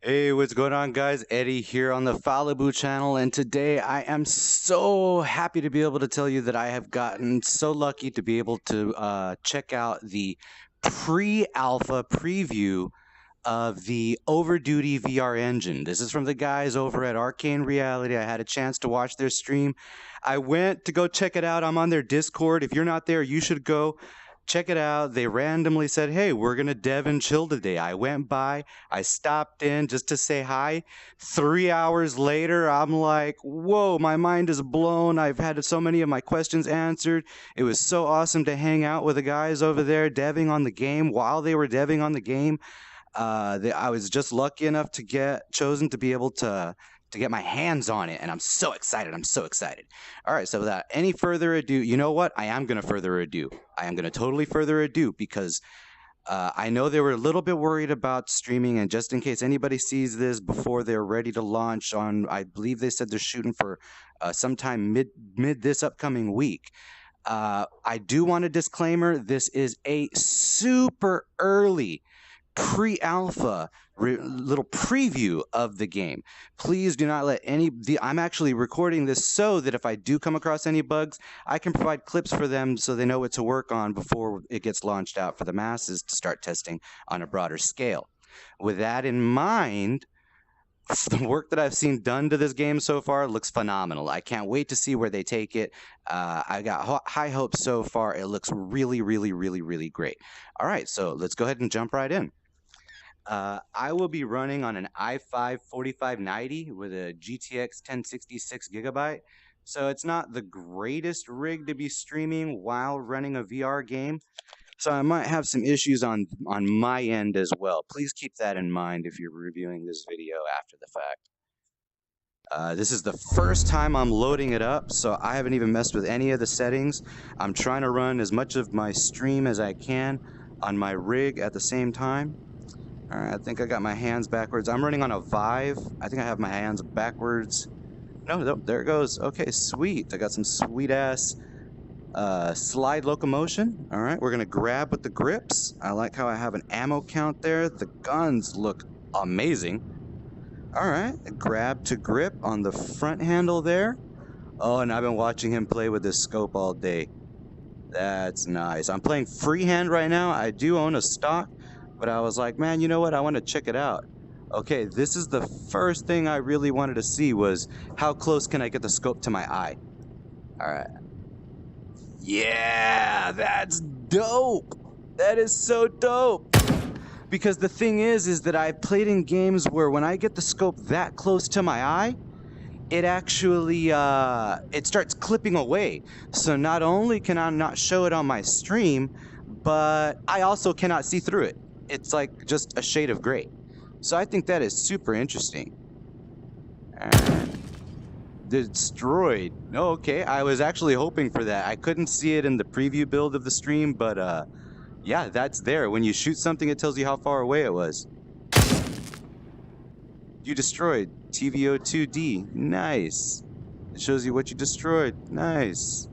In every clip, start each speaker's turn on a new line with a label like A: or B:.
A: Hey, what's going on, guys? Eddie here on the Falibu channel, and today I am so happy to be able to tell you that I have gotten so lucky to be able to check out the pre-alpha preview of the Overduty VR engine. This is from the guys over at Arcane Reality. I had a chance to watch their stream. I went to go check it out. I'm on their Discord. If you're not there, you should go. Check it out. They randomly said, hey, we're going to dev and chill today. I went by, I stopped in just to say hi. 3 hours later, I'm like, whoa, my mind is blown. I've had so many of my questions answered. It was so awesome to hang out with the guys over there deving on the game while they were deving on the game. I was just lucky enough to get chosen to be able to get my hands on it, and I'm so excited. I'm so excited. All right, so without any further ado, you know what? I am going to further ado. I am going to totally further ado because I know they were a little bit worried about streaming, and just in case anybody sees this before they're ready to launch on, I believe they said they're shooting for sometime mid this upcoming week. I do want a disclaimer. This is a super early pre-alpha little preview of the game. Please do not let I'm actually recording this so that if I do come across any bugs, I can provide clips for them so they know what to work on before it gets launched out for the masses to start testing on a broader scale. With that in mind, the work that I've seen done to this game so far looks phenomenal. I can't wait to see where they take it. I got high hopes so far. It looks really, really, really, really great. All right, so let's go ahead and jump right in. I will be running on an i5 4590 with a GTX 1060 6GB. So it's not the greatest rig to be streaming while running a VR game. So I might have some issues on my end as well. Please keep that in mind if you're reviewing this video after the fact. This is the first time I'm loading it up, so I haven't even messed with any of the settings. I'm trying to run as much of my stream as I can on my rig at the same time. All right, I think I got my hands backwards. I'm running on a Vive. I think I have my hands backwards. No, there it goes. Okay, sweet. I got some sweet-ass slide locomotion. All right, we're going to grab with the grips. I like how I have an ammo count there. The guns look amazing. All right, grab to grip on the front handle there. Oh, and I've been watching him play with this scope all day. That's nice. I'm playing freehand right now. I do own a stock. But I was like, man, you know what? I want to check it out. Okay, this is the first thing I really wanted to see was how close can I get the scope to my eye? All right. Yeah, that's dope. That is so dope. Because the thing is that I've played in games where when I get the scope that close to my eye, it actually, it starts clipping away. So not only can I not show it on my stream, but I also cannot see through it. It's like just a shade of gray. So I think that is super interesting. Destroyed. Okay, I was actually hoping for that. I couldn't see it in the preview build of the stream, but yeah, that's there. When you shoot something, it tells you how far away it was. You destroyed TVO2D. Nice. It shows you what you destroyed. Nice.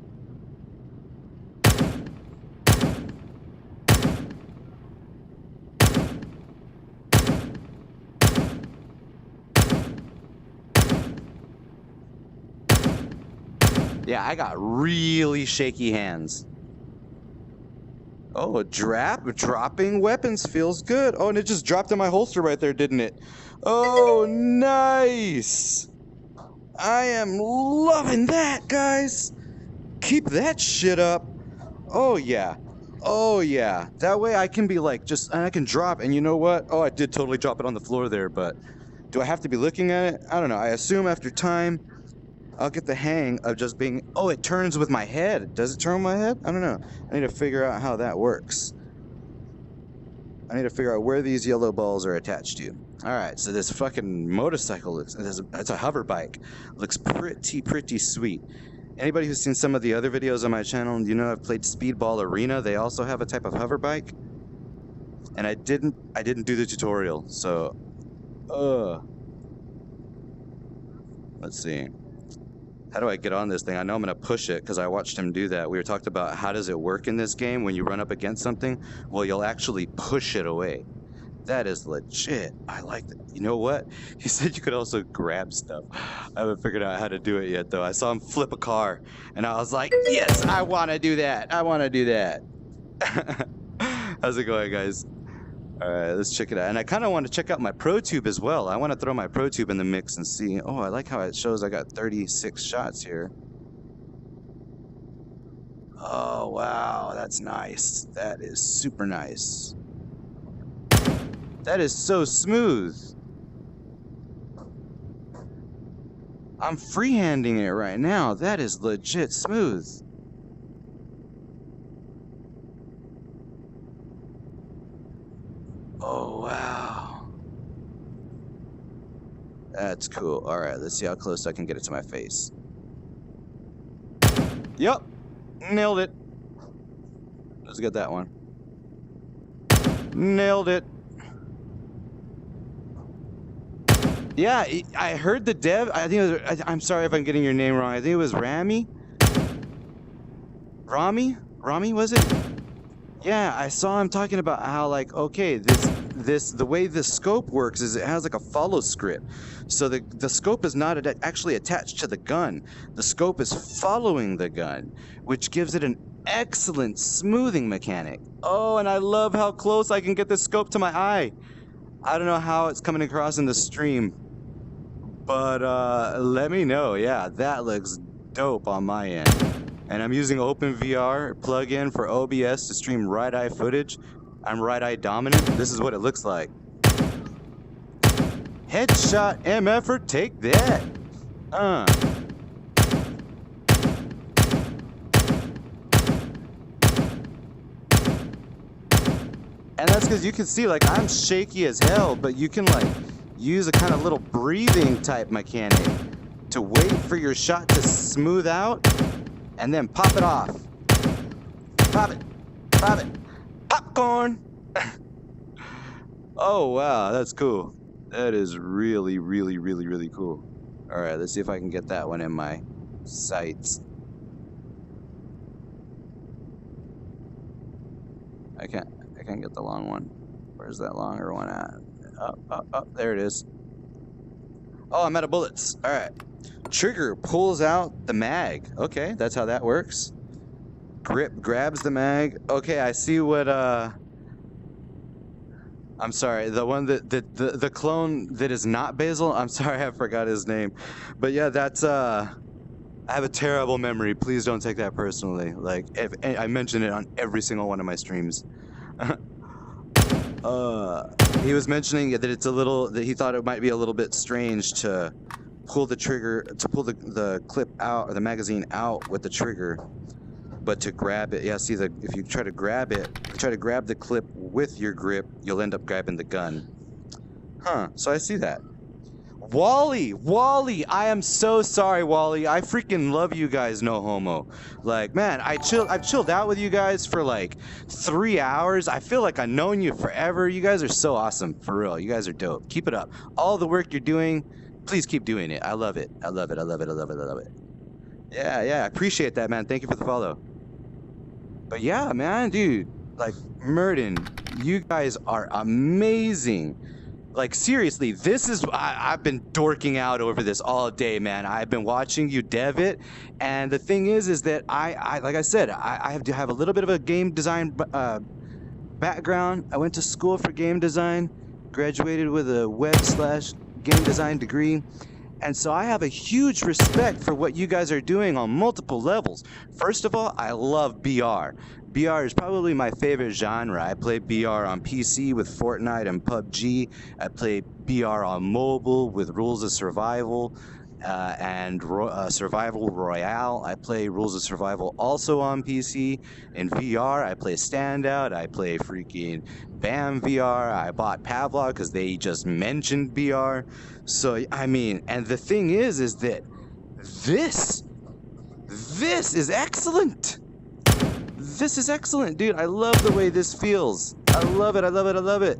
A: Yeah, I got really shaky hands. Oh, dropping weapons feels good. Oh, and it just dropped in my holster right there, didn't it? Oh, nice. I am loving that, guys. Keep that shit up. Oh, yeah. Oh, yeah. That way I can be like, I can drop, and you know what? Oh, I did totally drop it on the floor there, but do I have to be looking at it? I don't know. I assume after time, I'll get the hang of just being, oh, it turns with my head. Does it turn with my head? I don't know. I need to figure out how that works. I need to figure out where these yellow balls are attached to. All right, so this fucking motorcycle looks, it's a hover bike. Looks pretty sweet. Anybody who's seen some of the other videos on my channel, you know I've played Speedball Arena. They also have a type of hover bike. And I didn't do the tutorial, so, let's see. How do I get on this thing? I know I'm going to push it because I watched him do that. We were talking about how does it work in this game when you run up against something. Well, you'll actually push it away. That is legit. I like that. You know what? He said you could also grab stuff. I haven't figured out how to do it yet, though. I saw him flip a car, and I was like, yes, I want to do that. I want to do that. How's it going, guys? All right, let's check it out. And I kind of want to check out my ProTube as well. I want to throw my ProTube in the mix and see. Oh, I like how it shows I got 36 shots here. Oh, wow. That's nice. That is super nice. That is so smooth. I'm freehanding it right now. That is legit smooth. Oh, wow. That's cool. All right, let's see how close I can get it to my face. Yep. Nailed it. Let's get that one. Nailed it. Yeah, I heard the dev. I think it was, I'm sorry if I'm getting your name wrong. I think it was Rami. Rami, was it? Yeah, I saw him talking about how, like, okay, the way the scope works is it has like a follow script. So the scope is not actually attached to the gun. The scope is following the gun, which gives it an excellent smoothing mechanic. Oh, and I love how close I can get the scope to my eye. I don't know how it's coming across in the stream, but let me know. Yeah, that looks dope on my end. And I'm using OpenVR plugin for OBS to stream right eye footage. I'm right eye dominant. This is what it looks like. Headshot MFer, take that. And that's because you can see, like, I'm shaky as hell, but you can, like, use a kind of little breathing type mechanic to wait for your shot to smooth out and then pop it off. Pop it. Pop it. Popcorn. Oh, wow. That's cool. That is really, really, really, really cool. All right, let's see if I can get that one in my sights. I can't get the long one. Where's that longer one at? Up, there it is. Oh, I'm out of bullets. All right. Trigger pulls out the mag. Okay, that's how that works. Grip grabs the mag. Okay, I see what, I'm sorry, the one the clone that is not Basil, I'm sorry, I forgot his name. But yeah, that's, I have a terrible memory. Please don't take that personally. Like, I mention it on every single one of my streams. He was mentioning that it's a little, that he thought it might be a little bit strange to pull the trigger, to pull the clip out, or the magazine out with the trigger, but to grab it, yeah, see, if you try to grab it, try to grab the clip with your grip, you'll end up grabbing the gun. Huh, so I see that. Wally, I am so sorry, Wally. I freaking love you guys, no homo. Like, man, I've chilled out with you guys for like 3 hours. I feel like I've known you forever. You guys are so awesome, for real. You guys are dope. Keep it up. All the work you're doing, please keep doing it. I love it. I love it. I love it. I love it. I love it. Yeah, I appreciate that, man. Thank you for the follow. But yeah, man, dude, like, Murden, you guys are amazing. Like, seriously, this is, I've been dorking out over this all day, man. I've been watching you dev it, and the thing is that I like I said, I have to have a little bit of a game design background. I went to school for game design, graduated with a web/game design degree, and so I have a huge respect for what you guys are doing on multiple levels. First of all, I love BR. BR is probably my favorite genre. I play BR on PC with Fortnite and PUBG. I play BR on mobile with Rules of Survival and Survival Royale. I play Rules of Survival also on PC. In VR, I play Standout. I play freaking BAM VR. I bought Pavlov because they just mentioned BR. So, I mean, and the thing is that this is excellent. This is excellent, dude. I love the way this feels. I love it. I love it. I love it.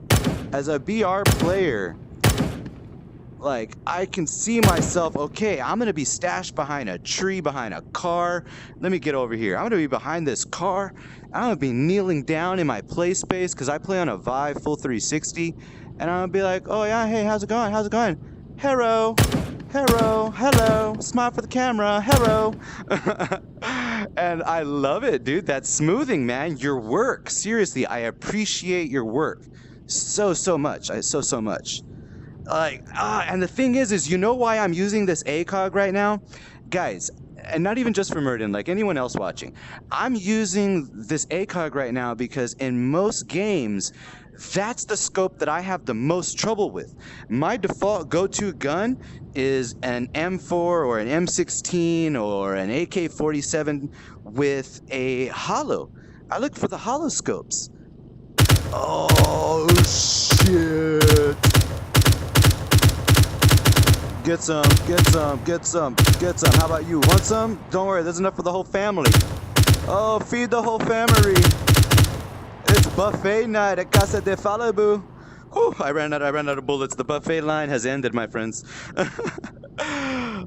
A: As a BR player, Like, I can see myself, okay, I'm gonna be stashed behind a tree, behind a car. Let me get over here. I'm gonna be behind this car. I'm gonna be kneeling down in my play space because I play on a Vive full 360. And I'm gonna be like, oh yeah, hey, how's it going? How's it going? Hello. Hello. Hello. Smile for the camera. Hello. And I love it, dude. That smoothing, man. Your work. Seriously, I appreciate your work so much. So much. Like, and the thing is you know why I'm using this ACOG right now? Guys, and not even just for Murden, like anyone else watching. I'm using this ACOG right now because in most games, that's the scope that I have the most trouble with. My default go-to gun is an M4 or an M16 or an AK-47 with a holo. I look for the holo scopes. Oh, shit. Get some, get some, get some, get some. How about you? Want some? Don't worry, there's enough for the whole family. Oh, feed the whole family. It's buffet night at Casa de Falibu. Whew, I ran out of bullets. The buffet line has ended, my friends.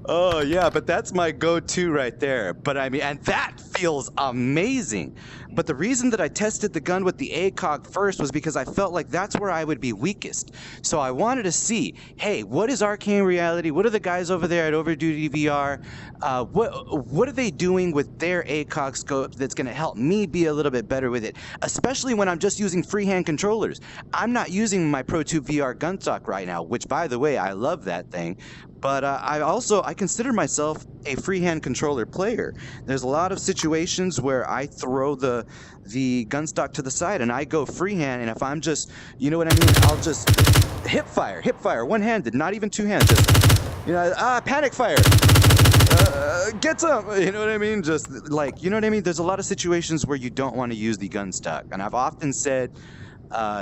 A: Oh yeah, but that's my go-to right there. But I mean, and that feels amazing. But the reason that I tested the gun with the ACOG first was because I felt like that's where I would be weakest. So I wanted to see, hey, what is Arcane Reality? What are the guys over there at OverdutyVR? What are they doing with their ACOG scope that's going to help me be a little bit better with it? Especially when I'm just using freehand controllers. I'm not using my Pro2 VR gun stock right now, which by the way, I love that thing. But I consider myself a freehand controller player. There's a lot of situations where I throw the gun stock to the side and I go freehand, and if I'm just, you know what I mean, I'll just hip fire, one-handed, not even two hands, just, you know, panic fire. Get some, you know what I mean? Just like, you know what I mean? There's a lot of situations where you don't want to use the gun stock, and I've often said,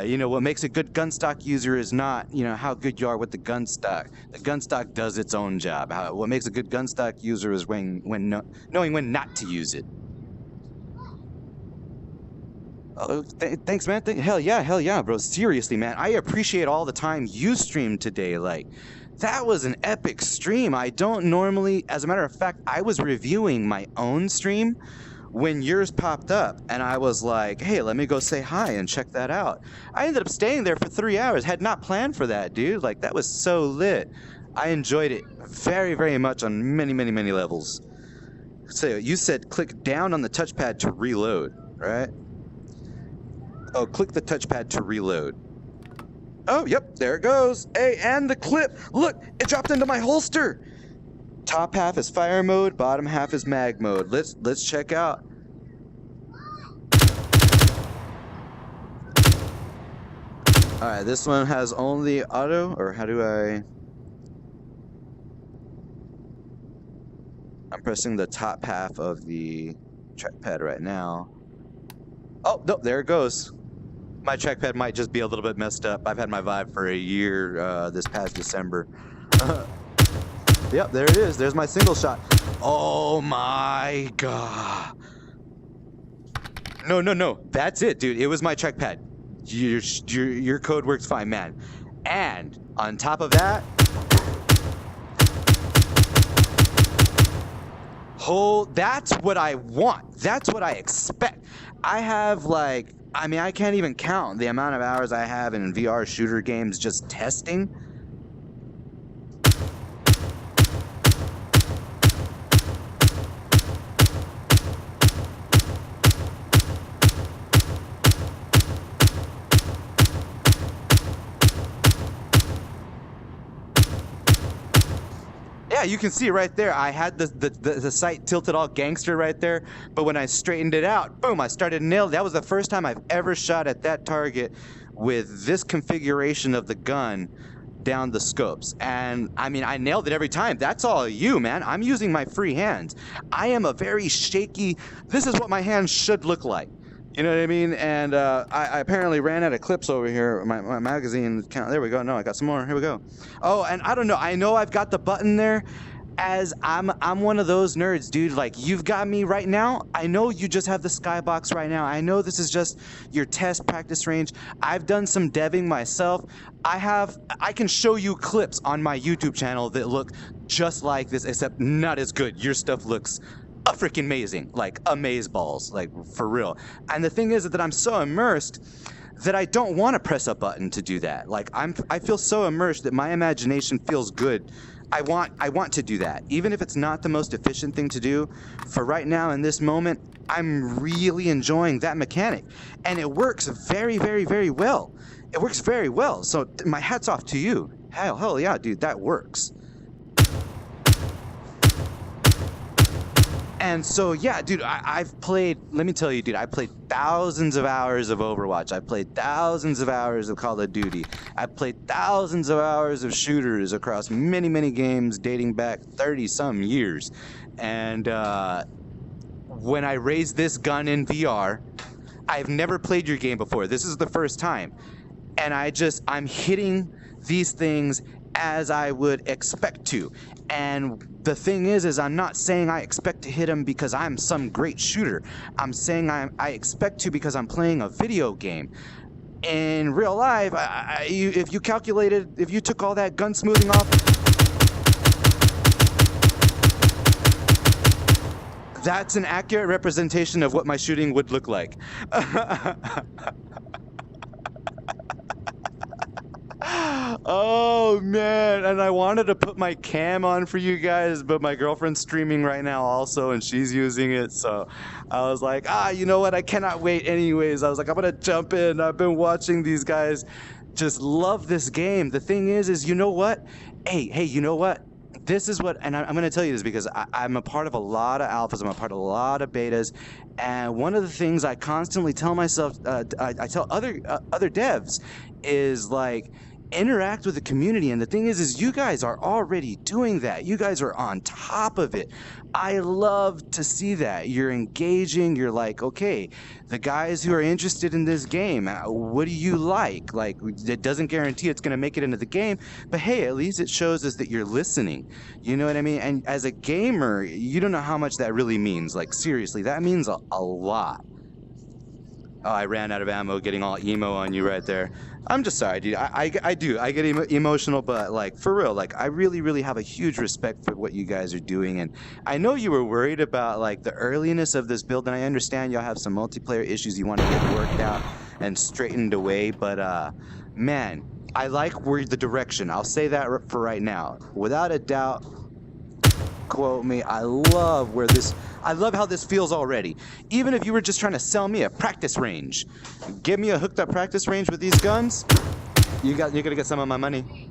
A: you know, what makes a good gun stock user is not, you know, how good you are with the gun stock. The gun stock does its own job. What makes a good gun stock user is knowing when not to use it. Oh, thanks, man. Hell yeah, bro. Seriously, man. I appreciate all the time you streamed today. Like, that was an epic stream. I don't normally, as a matter of fact, I was reviewing my own stream when yours popped up, and I was like, hey, let me go say hi and check that out. I ended up staying there for 3 hours. Had not planned for that, dude. Like, that was so lit. I enjoyed it very much on many levels. So you said click down on the touchpad to reload, right? Oh, click the touchpad to reload. Oh, yep, there it goes. Hey, and the clip. Look, it dropped into my holster. Top half is fire mode, bottom half is mag mode. Let's check out. All right, this one has only auto, or how do I? I'm pressing the top half of the trackpad right now. Oh, no, there it goes. My trackpad might just be a little bit messed up. I've had my Vive for a year this past December. Yep, there it is. There's my single shot. Oh my god. No. That's it, dude. It was my trackpad. Your code works fine, man. And on top of that, that's what I want. That's what I expect. I have like, I mean, I can't even count the amount of hours I have in VR shooter games just testing. Yeah, you can see right there, I had the sight tilted all gangster right there, but when I straightened it out, boom, I started nailing. That was the first time I've ever shot at that target with this configuration of the gun down the scopes. And I mean, I nailed it every time. That's all you, man. I'm using my free hands. I am a very shaky, this is what my hands should look like. You know what I mean? And I apparently ran out of clips over here. My magazine count. There we go. No, I got some more. Here we go. Oh, and I don't know. I know I've got the button there. as I'm one of those nerds, dude. Like, you've got me right now. I know you just have the skybox right now. I know this is just your test practice range. I've done some deving myself. I can show you clips on my YouTube channel that look just like this, except not as good. Your stuff looks freaking amazing, like amazeballs, like for real. And the thing is that I'm so immersed that I don't want to press a button to do that. Like, I feel so immersed that my imagination feels good. I want to do that, even if it's not the most efficient thing to do. For right now, in this moment, I'm really enjoying that mechanic, and it works very, very, very well. It works very well. So my hat's off to you. Hell yeah, dude, that works. And so, yeah, dude, I've played, let me tell you, dude, I played thousands of hours of Overwatch. I played thousands of hours of Call of Duty. I played thousands of hours of shooters across many, many games dating back 30-some years. And when I raised this gun in VR, I've never played your game before. This is the first time. And I'm hitting these things as I would expect to. And the thing is I'm not saying I expect to hit him because I'm some great shooter. I'm saying I expect to because I'm playing a video game. In real life, if you took all that gun smoothing off, that's an accurate representation of what my shooting would look like. Oh man, and I wanted to put my cam on for you guys, but my girlfriend's streaming right now also, and she's using it, so I was like, you know what, I cannot wait anyways. I was like, I'm gonna jump in. I've been watching these guys just love this game. The thing is you know what? Hey, you know what? This is what, and I'm going to tell you this because I'm a part of a lot of alphas, I'm a part of a lot of betas, and one of the things I constantly tell myself, I tell other devs, is like, interact with the community. And the thing is you guys are already doing that. You guys are on top of it. I love to see that. You're engaging. You're like, okay, the guys who are interested in this game, what do you like? Like, it doesn't guarantee it's going to make it into the game, but hey, at least it shows us that you're listening. You know what I mean? And as a gamer, you don't know how much that really means. Like, seriously, that means a lot. Oh, I ran out of ammo getting all emo on you right there. I'm just sorry, dude. I get emotional, but like, for real, like, I really have a huge respect for what you guys are doing. And I know you were worried about like the earliness of this build, and I understand y'all have some multiplayer issues you want to get worked out and straightened away, but man, I like the direction. I'll say that for right now. Without a doubt, quote me, I love how this feels already. Even if you were just trying to sell me a practice range, give me a hooked up practice range with these guns, you're gonna get some of my money.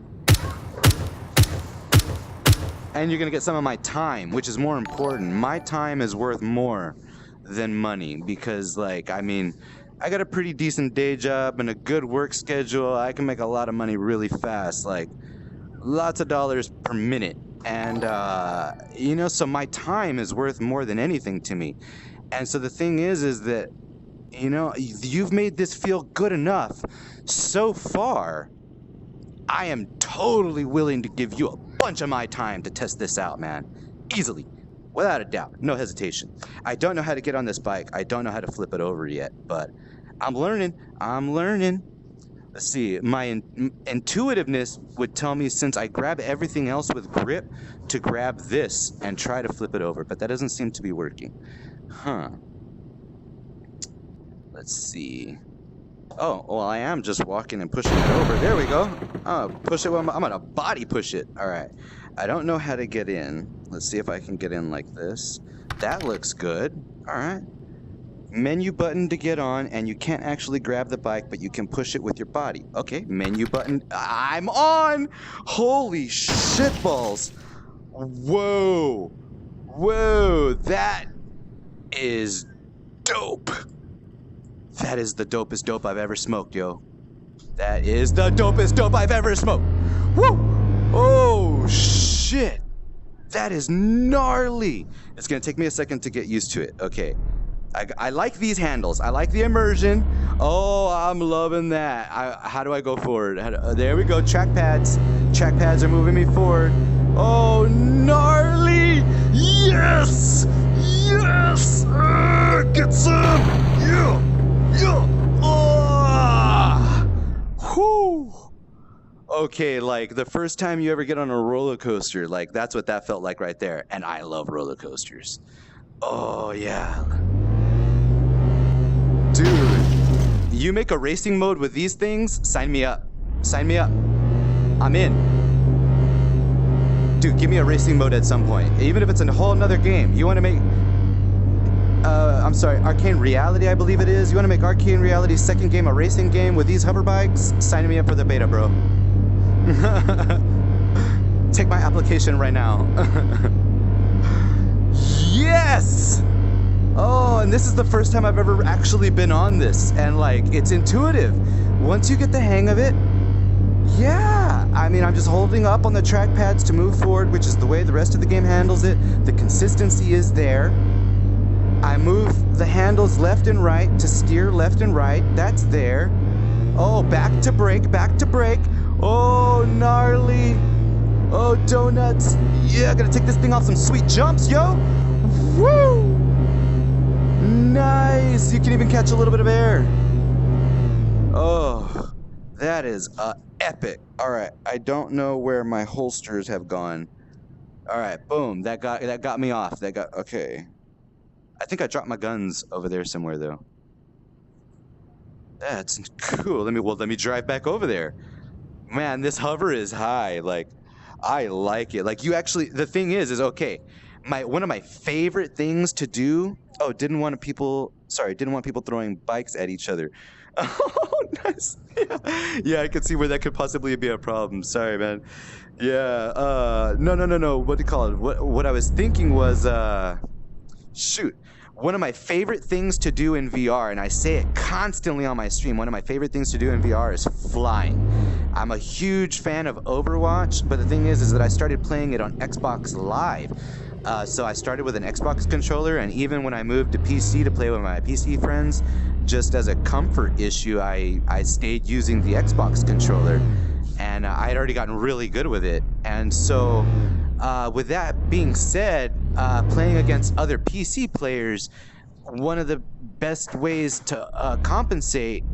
A: And you're gonna get some of my time, which is more important. My time is worth more than money because, like, I mean, I got a pretty decent day job and a good work schedule. I can make a lot of money really fast, like lots of dollars per minute. And, you know, so my time is worth more than anything to me. And so the thing is that, you know, you've made this feel good enough so far. I am totally willing to give you a bunch of my time to test this out, man. Easily. Without a doubt. No hesitation. I don't know how to get on this bike. I don't know how to flip it over yet, but I'm learning. Let's see, my intuitiveness would tell me, since I grab everything else with grip, to grab this and try to flip it over, but that doesn't seem to be working. Huh. Let's see. Oh, well, I am just walking and pushing it over. There we go. Oh, push it. I'm gonna body push it. All right. I don't know how to get in. Let's see if I can get in like this. That looks good. All right. Menu button to get on, and you can't actually grab the bike, but you can push it with your body. Okay, menu button. I'm on! Holy shitballs. Whoa. Whoa, that is dope. That is the dopest dope I've ever smoked, yo. That is the dopest dope I've ever smoked. Woo! Oh, shit. That is gnarly. It's gonna take me a second to get used to it. Okay. I like these handles. I like the immersion. Oh, I'm loving that. How do I go forward? There we go. Track pads. Track pads are moving me forward. Oh, gnarly! Yes! Yes! Get some! Yeah! Yeah! Oh! Whew! Okay, like the first time you ever get on a roller coaster, like that's what that felt like right there. And I love roller coasters. Oh, yeah. Dude, you make a racing mode with these things? Sign me up. Sign me up. I'm in. Dude, give me a racing mode at some point. Even if it's a whole nother game. You want to make... I'm sorry, Arcane Reality, I believe it is. You want to make Arcane Reality's second game a racing game with these hover bikes? Sign me up for the beta, bro. Take my application right now. Yes! Oh, and this is the first time I've ever actually been on this. And like, it's intuitive. Once you get the hang of it, yeah. I mean, I'm just holding up on the trackpads to move forward, which is the way the rest of the game handles it. The consistency is there. I move the handles left and right to steer left and right. That's there. Oh, back to brake, back to brake. Oh, gnarly. Oh, donuts. Yeah, gonna take this thing off some sweet jumps, yo. Woo! Nice. You can even catch a little bit of air. Oh, that is epic. All right, I don't know where my holsters have gone. All right, boom. That got me off. Okay. I think I dropped my guns over there somewhere though. That's cool. Let me drive back over there. Man, this hover is high. Like, I like it. Like, you actually, the thing is okay. One of my favorite things to do. Oh, didn't want people throwing bikes at each other. Oh, nice. Yeah, I could see where that could possibly be a problem. Sorry, man. Yeah. No. What do you call it? What I was thinking was, shoot. One of my favorite things to do in VR, and I say it constantly on my stream, one of my favorite things to do in VR is flying. I'm a huge fan of Overwatch, but the thing is that I started playing it on Xbox Live. So I started with an Xbox controller, and even when I moved to PC to play with my PC friends, just as a comfort issue, I stayed using the Xbox controller, and I had already gotten really good with it. And so with that being said, playing against other PC players, one of the best ways to compensate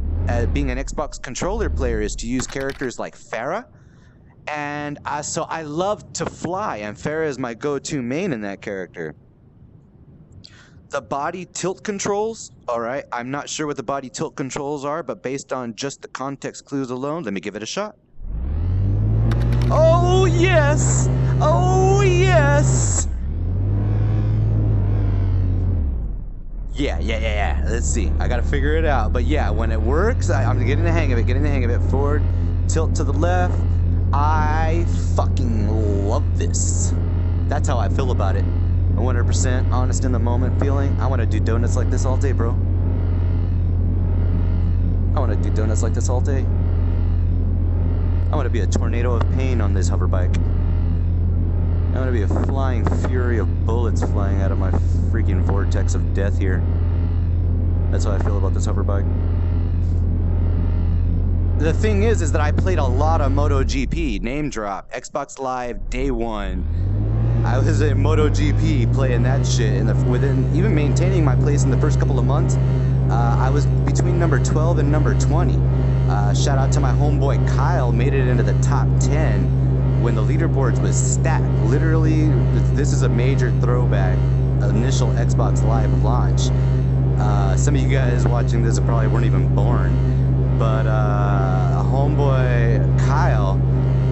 A: being an Xbox controller player is to use characters like Farah. And so I love to fly, and Farah is my go-to main in that character. The body tilt controls, all right, I'm not sure what the body tilt controls are, but based on just the context clues alone, let me give it a shot. Oh, yes! Oh, yes! Yeah. Let's see. I gotta figure it out. But yeah, when it works, I'm getting the hang of it. Forward, tilt to the left. I fucking love this. That's how I feel about it. 100% honest in the moment feeling. I want to do donuts like this all day, bro. I want to do donuts like this all day. I want to be a tornado of pain on this hover bike. I want to be a flying fury of bullets flying out of my freaking vortex of death here. That's how I feel about this hover bike. The thing is that I played a lot of MotoGP, name drop, Xbox Live, day one. I was in MotoGP playing that shit, and within even maintaining my place in the first couple of months, I was between number 12 and number 20. Shout out to my homeboy Kyle, made it into the top 10 when the leaderboards was stacked. Literally, this is a major throwback, initial Xbox Live launch. Some of you guys watching this probably weren't even born. But homeboy Kyle,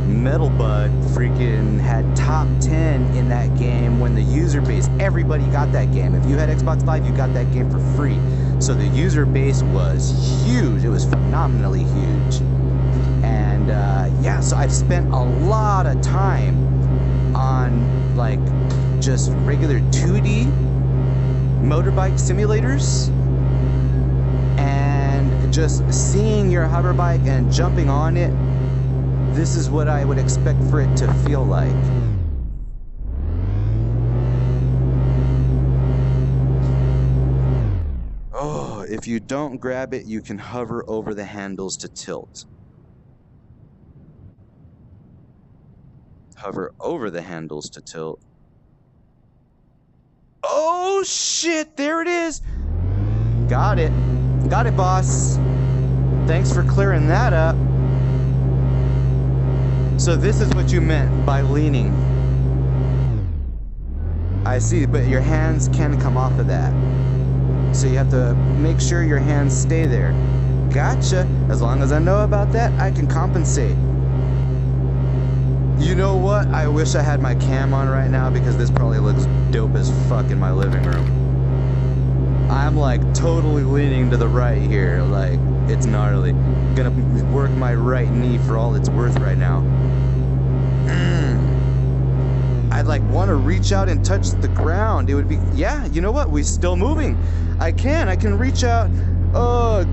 A: Metalbud, freaking had top 10 in that game when the user base, everybody got that game. If you had Xbox Live, you got that game for free. So the user base was huge. It was phenomenally huge. And yeah, so I've spent a lot of time on like just regular 2D motorbike simulators. Just seeing your hover bike and jumping on it, this is what I would expect for it to feel like. Oh, if you don't grab it, you can hover over the handles to tilt. Hover over the handles to tilt. Oh shit, there it is. Got it. Got it, boss. Thanks for clearing that up. So this is what you meant by leaning. I see, but your hands can come off of that. So you have to make sure your hands stay there. Gotcha. As long as I know about that, I can compensate. You know what? I wish I had my cam on right now because this probably looks dope as fuck in my living room. I'm like totally leaning to the right here. Like, it's gnarly. Gonna work my right knee for all it's worth right now. I'd like want to reach out and touch the ground. It would be, yeah, you know what? We're still moving. I can reach out,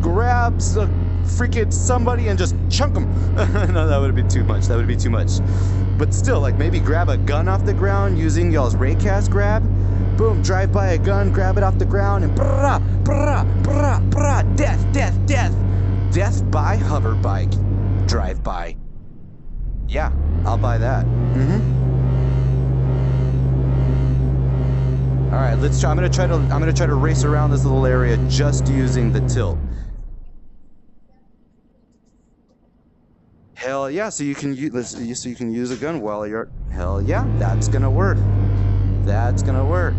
A: grab freaking somebody and just chunk them. No, that would be too much. That would be too much. But still, like maybe grab a gun off the ground using y'all's raycast grab. Boom, drive by a gun, grab it off the ground, and brah, brah, brah, brah, death, death, death. Death by hover bike. Drive by. Yeah, I'll buy that. All right, let's try. I'm gonna try to race around this little area just using the tilt. Hell yeah! So you can use a gun while you're. Hell yeah! That's gonna work. That's gonna work.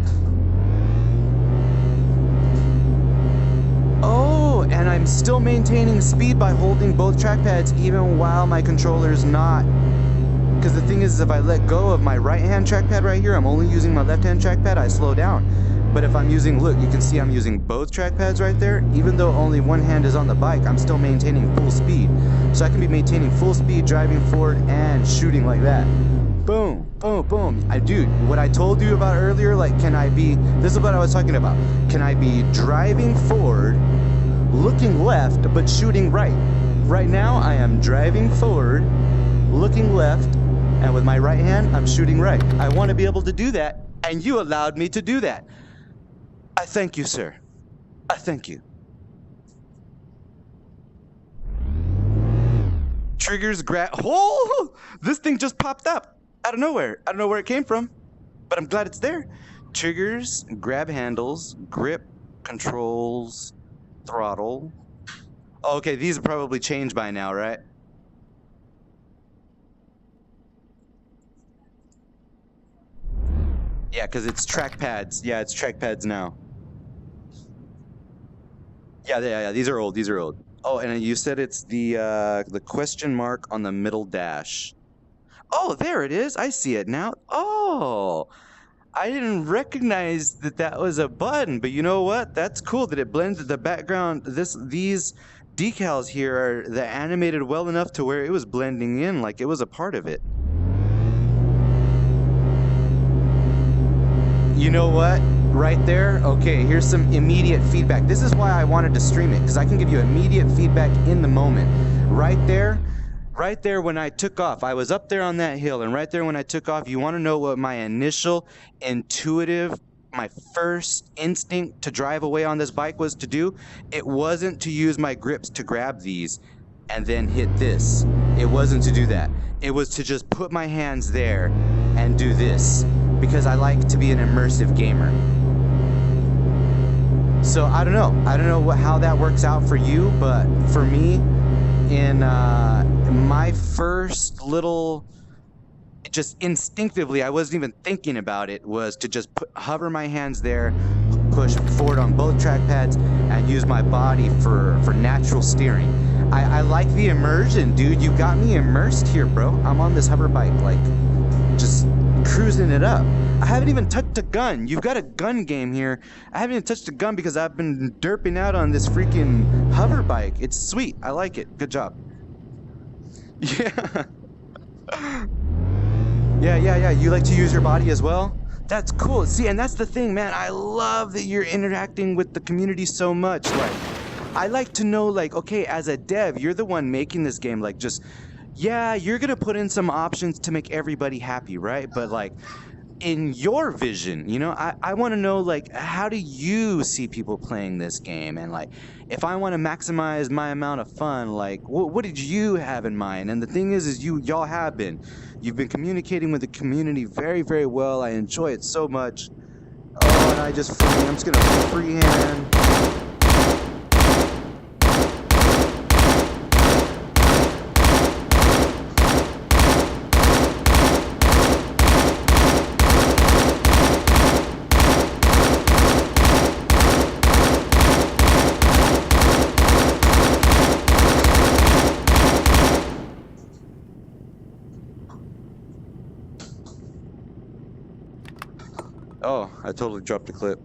A: Oh, and I'm still maintaining speed by holding both trackpads even while my controller's not. Because the thing is, if I let go of my right-hand trackpad right here, I'm only using my left-hand trackpad, I slow down. But if I'm using, look, you can see I'm using both trackpads right there. Even though only one hand is on the bike, I'm still maintaining full speed. So I can be maintaining full speed, driving forward, and shooting like that. Boom, boom, boom. Dude, what I told you about earlier, like, this is what I was talking about. Can I be driving forward, looking left, but shooting right? Right now, I am driving forward, looking left, and with my right hand, I'm shooting right. I want to be able to do that, and you allowed me to do that. I thank you, sir. I thank you. Triggers oh! This thing just popped up out of nowhere. I don't know where it came from, but I'm glad it's there. Triggers, grab handles, grip, controls, throttle. Oh, okay, these are probably changed by now, right? Yeah, because it's trackpads. Yeah, it's trackpads now. Yeah, these are old. These are old. Oh, and you said it's the question mark on the middle dash. Oh, there it is. I see it now. Oh, I didn't recognize that was a button, but you know what? That's cool that it blends the background. These decals here they're animated well enough to where it was blending in like it was a part of it. You know what? Right there, okay, here's some immediate feedback. This is why I wanted to stream it, because I can give you immediate feedback in the moment. Right there when I took off, I was up there on that hill, and right there when I took off, you want to know what my initial intuitive, my first instinct to drive away on this bike was to do? It wasn't to use my grips to grab these and then hit this. It wasn't to do that. It was to just put my hands there and do this, because I like to be an immersive gamer. So I don't know how that works out for you, but for me, in my first little, just instinctively, I wasn't even thinking about it, was to just hover my hands there, push forward on both trackpads, and use my body for natural steering. I like the immersion, dude. You got me immersed here, bro. I'm on this hover bike, like, just cruising it up. I haven't even touched a gun. You've got a gun game here. I haven't even touched a gun because I've been derping out on this freaking hover bike. It's sweet. I like it. Good job. Yeah. Yeah. You like to use your body as well? That's cool. See, and that's the thing, man. I love that you're interacting with the community so much. Like, I like to know, like, okay, as a dev, you're the one making this game. Like, just, yeah, you're gonna put in some options to make everybody happy, right? But like, in your vision, you know, I want to know, like, how do you see people playing this game? And like, if I want to maximize my amount of fun, like, what did you have in mind? And the thing is y'all have been You've been communicating with the community very, very well. I enjoy it so much. Oh, and I'm just gonna freehand. Oh, I totally dropped the clip.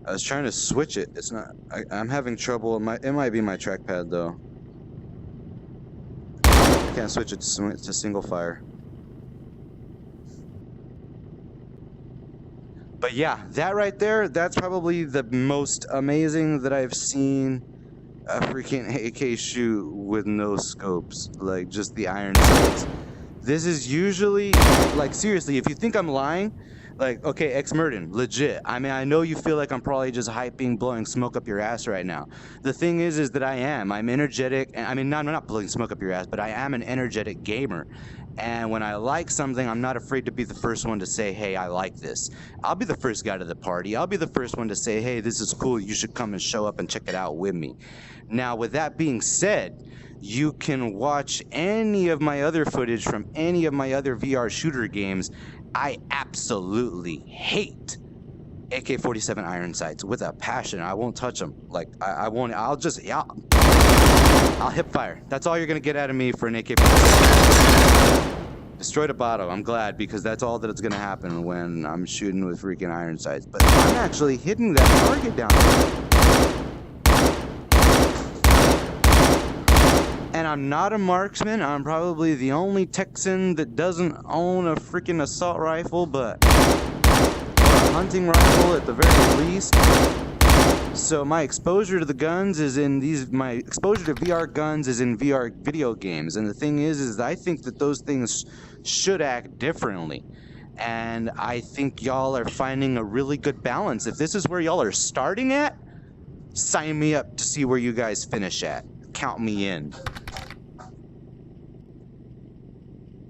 A: I was trying to switch it. It's not. I'm having trouble. It might be my trackpad though. I can't switch it to single fire. But yeah, that right there, that's probably the most amazing that I've seen a freaking AK shoot with no scopes. Like, just the iron sights. This is usually, like, seriously, if you think I'm lying, like, okay, X-Murden, legit. I mean, I know you feel like I'm probably just hyping, blowing smoke up your ass right now. The thing is that I am. I'm energetic. And I mean, no, I'm not blowing smoke up your ass, but I am an energetic gamer. And when I like something, I'm not afraid to be the first one to say, hey, I like this. I'll be the first guy to the party. I'll be the first one to say, hey, this is cool. You should come and show up and check it out with me. Now, with that being said, you can watch any of my other footage from any of my other VR shooter games. I absolutely hate AK-47 iron sights with a passion. I won't touch them. Like, I won't. I'll hip fire. That's all you're gonna get out of me for an AK-47. Destroyed a bottle. I'm glad, because that's all that it's gonna happen when I'm shooting with freaking iron sights. But I'm actually hitting that target down there. And I'm not a marksman. I'm probably the only Texan that doesn't own a freaking assault rifle, but a hunting rifle at the very least. So my exposure to the guns is my exposure to VR guns is in VR video games. And the thing is I think that those things should act differently. And I think y'all are finding a really good balance. If this is where y'all are starting at, sign me up to see where you guys finish at. Count me in.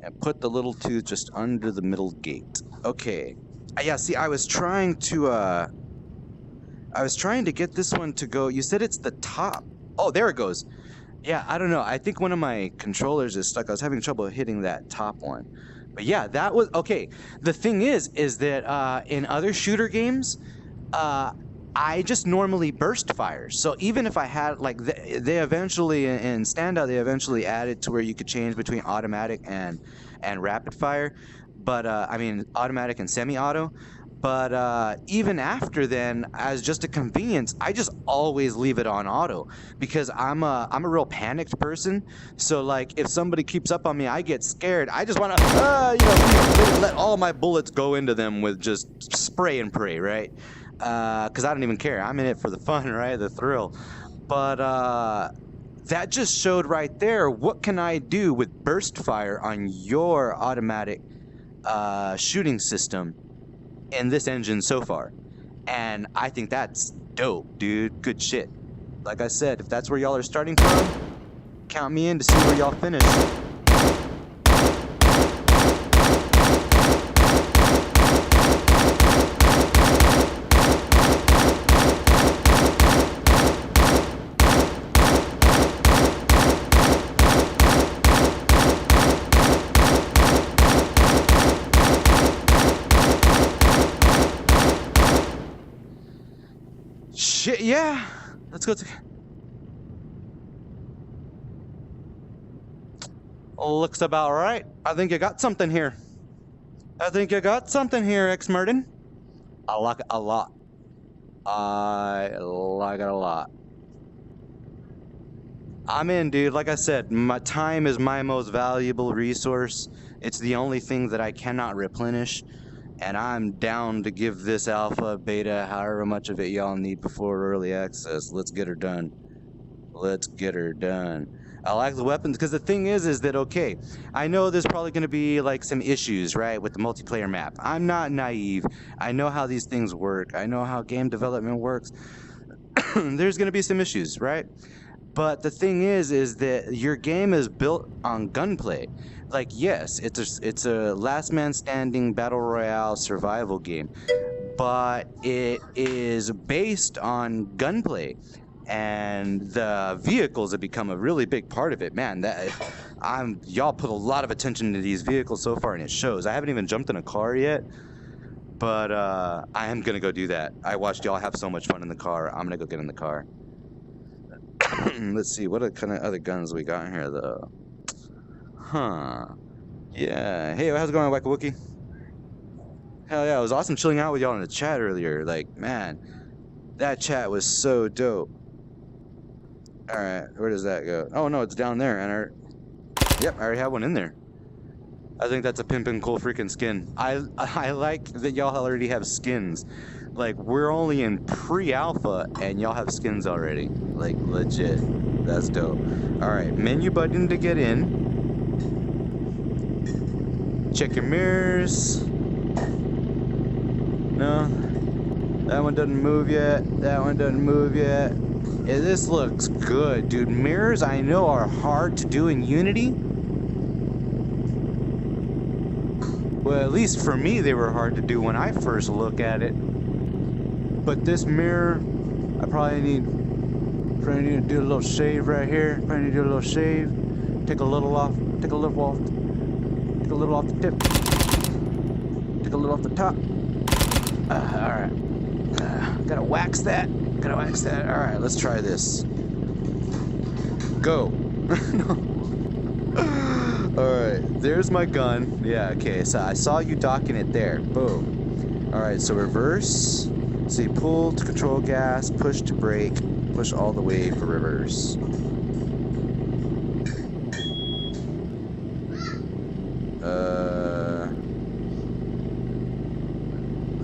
A: And put the little tooth just under the middle gate. Okay. Yeah, see, I was trying to get this one to go. You said it's the top. Oh, there it goes. Yeah, I don't know. I think one of my controllers is stuck. I was having trouble hitting that top one. But yeah, that was okay. The thing is that in other shooter games, I just normally burst fire. So even if I had, like, they eventually, in Standout, they eventually added to where you could change between automatic and rapid fire. But, I mean, automatic and semi-auto. But even after then, as just a convenience, I just always leave it on auto, because I'm a real panicked person. So, like, if somebody keeps up on me, I get scared. I just want to, let all my bullets go into them with just spray and pray, right? Because I don't even care. I'm in it for the fun, right? The thrill. But that just showed right there, what can I do with burst fire on your automatic shooting system in this engine so far. And I think that's dope, dude. Good shit. Like I said, if that's where y'all are starting from, count me in to see where y'all finish. Shit, yeah. Let's go to... Looks about right. I think you got something here. X-Murden. I like it a lot. I like it a lot. I'm in, dude. Like I said, my time is my most valuable resource. It's the only thing that I cannot replenish. And I'm down to give this alpha, beta, however much of it y'all need before early access. Let's get her done. Let's get her done. I like the weapons, because the thing is that, okay, I know there's probably going to be, like, some issues, right, with the multiplayer map. I'm not naive. I know how these things work. I know how game development works. There's going to be some issues, right? But the thing is that your game is built on gunplay. Like, yes, it's a last man standing battle royale survival game, but it is based on gunplay, and the vehicles have become a really big part of it. Man, y'all put a lot of attention to these vehicles so far, and it shows. I haven't even jumped in a car yet, but I am gonna go do that. I watched y'all have so much fun in the car. I'm gonna go get in the car. Let's see, what kind of other guns we got in here, though? Huh. Yeah. Hey, how's it going, Wacka Wookie? Hell yeah, it was awesome chilling out with y'all in the chat earlier. Like, man, that chat was so dope. Alright, where does that go? Oh, no, it's down there. And yep, I already have one in there. I think that's a pimpin' cool freaking skin. I like that y'all already have skins. Like, we're only in pre-alpha, and y'all have skins already. Like, legit. That's dope. Alright, menu button to get in. Check your mirrors. No. That one doesn't move yet. That one doesn't move yet. Yeah, this looks good, dude. Mirrors, I know, are hard to do in Unity. Well, at least for me, they were hard to do when I first look at it. But this mirror, I probably need to do a little shave right here. Probably need to do a little shave. Take a little off. Take a little off. Take a little off the tip. Take a little off the top. All right. Gotta wax that. Gotta wax that. All right, let's try this. Go. All right, there's my gun. Yeah, okay, so I saw you docking it there. Boom. All right, so reverse. See, pull to control gas, push to brake, push all the way for reverse.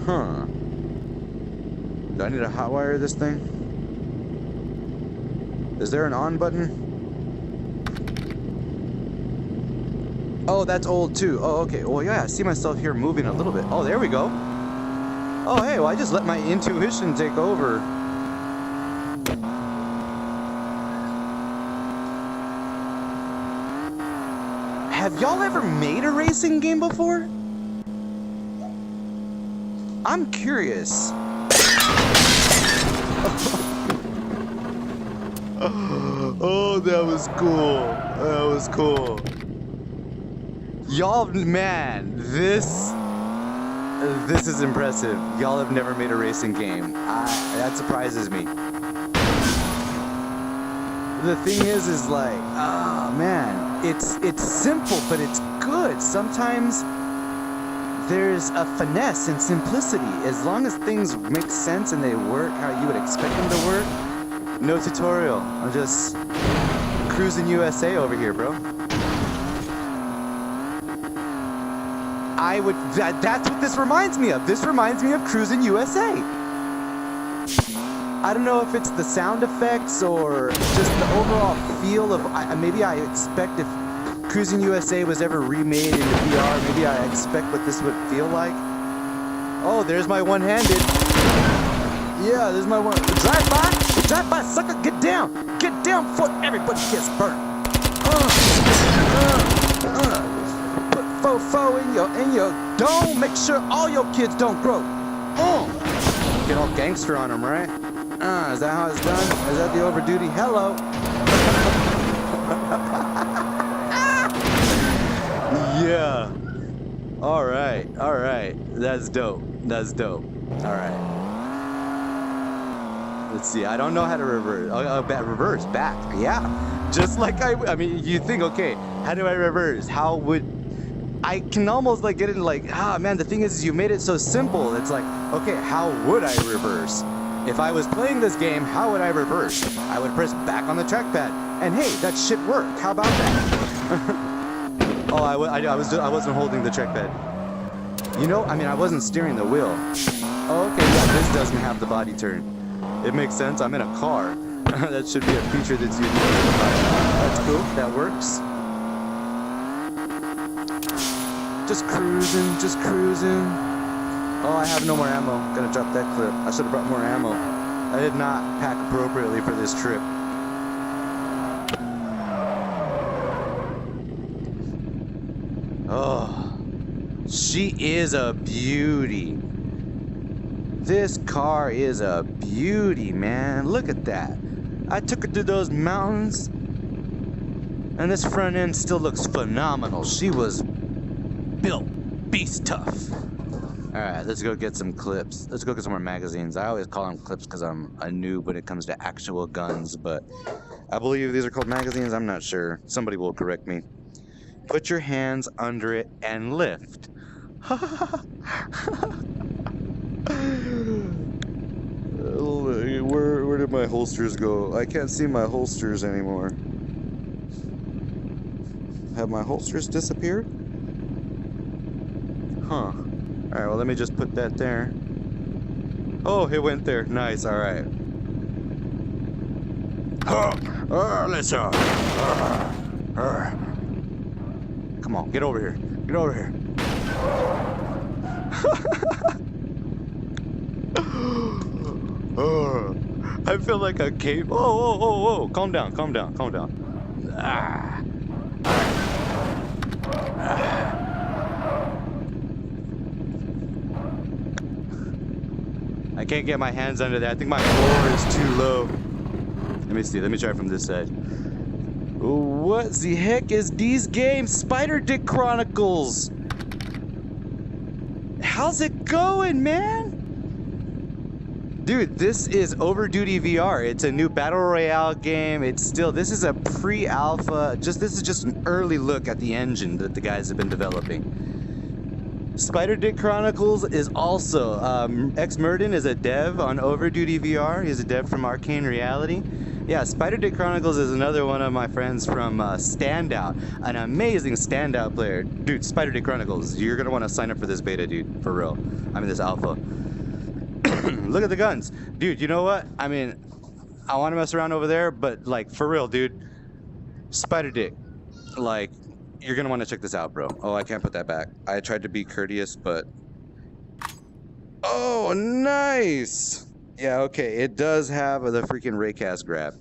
A: Huh. Do I need to hotwire this thing? Is there an on button? Oh, that's old too. Oh, okay. Well, yeah, I see myself here moving a little bit. Oh, there we go. Oh, hey, well, I just let my intuition take over. Have y'all ever made a racing game before? I'm curious. Oh, that was cool. That was cool. Y'all, man, this is impressive. Y'all have never made a racing game. That surprises me. The thing is like, oh man, it's simple, but it's good. Sometimes there's a finesse and simplicity. As long as things make sense and they work how you would expect them to work, no tutorial. I'm just cruising USA over here, bro. That's what this reminds me of. This reminds me of Cruising USA. I don't know if it's the sound effects or just the overall feel of, maybe I expect if Cruising USA was ever remade into VR, maybe I expect what this would feel like. Oh, there's my one-handed. Yeah, there's my one. Drive by, sucker, get down before everybody gets burnt. Put fofo in your dome, make sure all your kids don't grow. Get all gangster on them, right? Is that how it's done? Is that the Overduty? Hello. Yeah. All right. That's dope. All right. Let's see. I don't know how to reverse. Reverse back. Yeah. Just like I mean, you think, okay, how do I reverse? How would I can almost like get it like, man, the thing is you made it so simple. It's like, okay, how would I reverse? If I was playing this game, how would I reverse? I would press back on the trackpad, and hey, that shit worked. How about that? Oh, I wasn't holding the trackpad. You know, I mean, I wasn't steering the wheel. Oh, okay, yeah, this doesn't have the body turn. It makes sense. I'm in a car. That should be a feature that's unique. That's cool. That works. Just cruising. Oh, I have no more ammo. Gonna drop that clip. I should have brought more ammo. I did not pack appropriately for this trip. she is a beauty. This car is a beauty, man. Look at that. I took her through those mountains, and this front end still looks phenomenal. She was built beast tough. Alright, let's go get some clips. Let's go get some more magazines. I always call them clips because I'm a noob when it comes to actual guns, but I believe these are called magazines. I'm not sure. Somebody will correct me. Put your hands under it and lift. Where did my holsters go? I can't see my holsters anymore. Have my holsters disappeared? Huh. Alright, well, let me just put that there. Oh, it went there. Nice, alright. Let's go. Come on, get over here. Get over here. I feel like a cave. Whoa. Calm down. I can't get my hands under that. I think my floor is too low. Let me see. Let me try from this side. What the heck is these games? Spider Dick Chronicles. How's it going, man? Dude, this is OverdutyVR. It's a new battle royale game. This is a pre-alpha. This is just an early look at the engine that the guys have been developing. Spider Dick Chronicles is also, X Murden is a dev on OverdutyVR. He's a dev from Arcane Reality. Yeah, Spider Dick Chronicles is another one of my friends from Standout, an amazing Standout player. Dude, Spider Dick Chronicles, you're gonna want to sign up for this beta, dude, for real. I mean, this alpha. Look at the guns. Dude, you know what? I mean, I want to mess around over there, but, like, for real, dude, Spider Dick, like, you're gonna want to check this out, bro. Oh, I can't put that back. I tried to be courteous, but... Oh, nice! Yeah, okay, it does have the freaking raycast grab.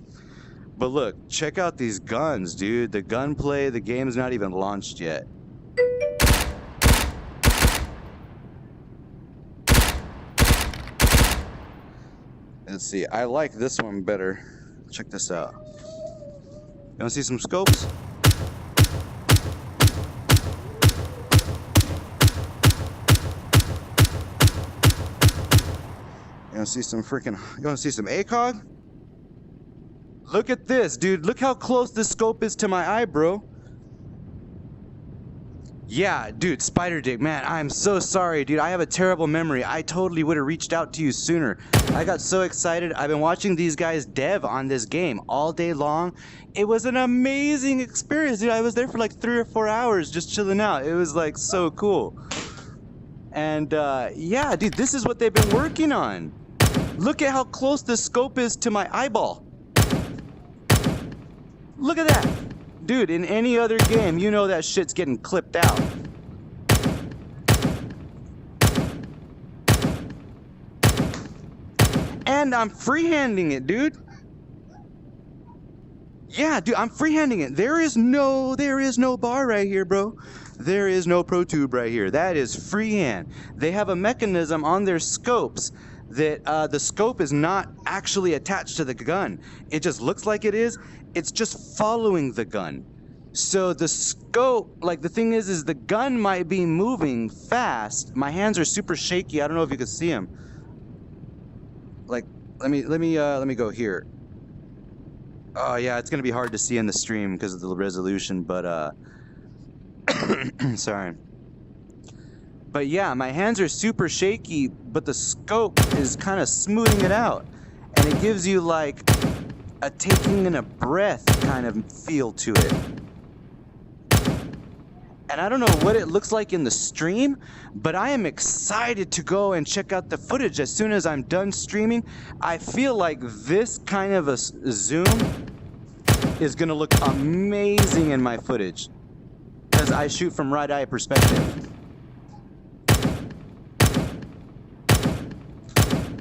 A: But look, check out these guns, dude. The gunplay, the game's not even launched yet. Let's see, I like this one better. Check this out. You wanna see some scopes? You wanna see some ACOG? Look at this, dude. Look how close this scope is to my eye, bro. Yeah, dude, Spider Dick, man, I'm so sorry, dude. I have a terrible memory. I totally would have reached out to you sooner. I got so excited. I've been watching these guys dev on this game all day long. It was an amazing experience, dude. I was there for like 3 or 4 hours just chilling out. It was like so cool. And yeah, dude, this is what they've been working on. Look at how close the scope is to my eyeball. Look at that. Dude, in any other game, you know that shit's getting clipped out. And I'm freehanding it, dude. Yeah, dude, I'm freehanding it. There is no bar right here, bro. There is no pro tube right here. That is freehand. They have a mechanism on their scopes that the scope is not actually attached to the gun. It just looks like it is. It's just following the gun. So the scope, like the thing is the gun might be moving fast. My hands are super shaky. I don't know if you can see them. Like, let me go here. Oh yeah, it's gonna be hard to see in the stream because of the resolution, but sorry. But yeah, my hands are super shaky, but the scope is kind of smoothing it out, and it gives you like a taking in a breath kind of feel to it. And I don't know what it looks like in the stream, but I am excited to go and check out the footage as soon as I'm done streaming. I feel like this kind of a zoom is gonna look amazing in my footage because I shoot from right eye perspective.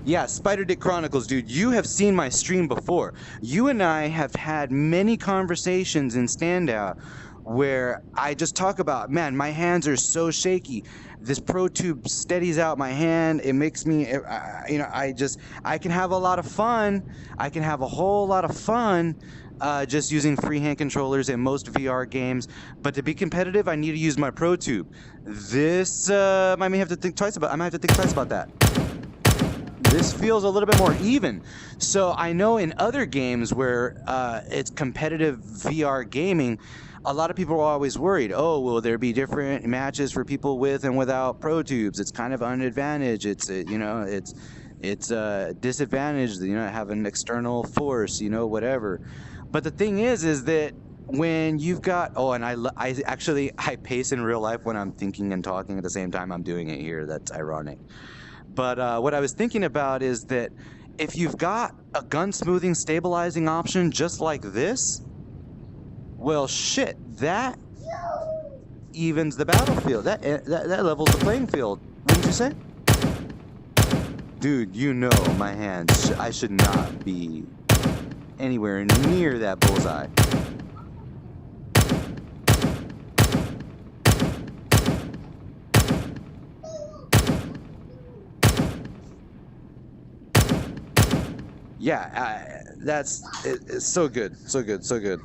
A: Yeah, Spider Dick Chronicles, dude, you have seen my stream before. You and I have had many conversations in Standout where I just talk about, man, my hands are so shaky. This Pro Tube steadies out my hand. It makes me, I can have a lot of fun. I can have a whole lot of fun just using freehand controllers in most VR games. But to be competitive, I need to use my Pro Tube. This, I may have to think twice about. I might have to think twice about that. This feels a little bit more even. So I know in other games where it's competitive VR gaming, a lot of people are always worried, oh, will there be different matches for people with and without Pro Tubes? It's kind of an advantage. It's a disadvantage, have an external force, whatever. But the thing is that when you've got, I pace in real life when I'm thinking and talking at the same time I'm doing it here. That's ironic. But what I was thinking about is that if you've got a gun smoothing stabilizing option just like this, well, shit, that evens the battlefield. That levels the playing field. Wouldn't you say? Dude, my hands. I should not be anywhere near that bullseye. Yeah, it's so good, so good, so good.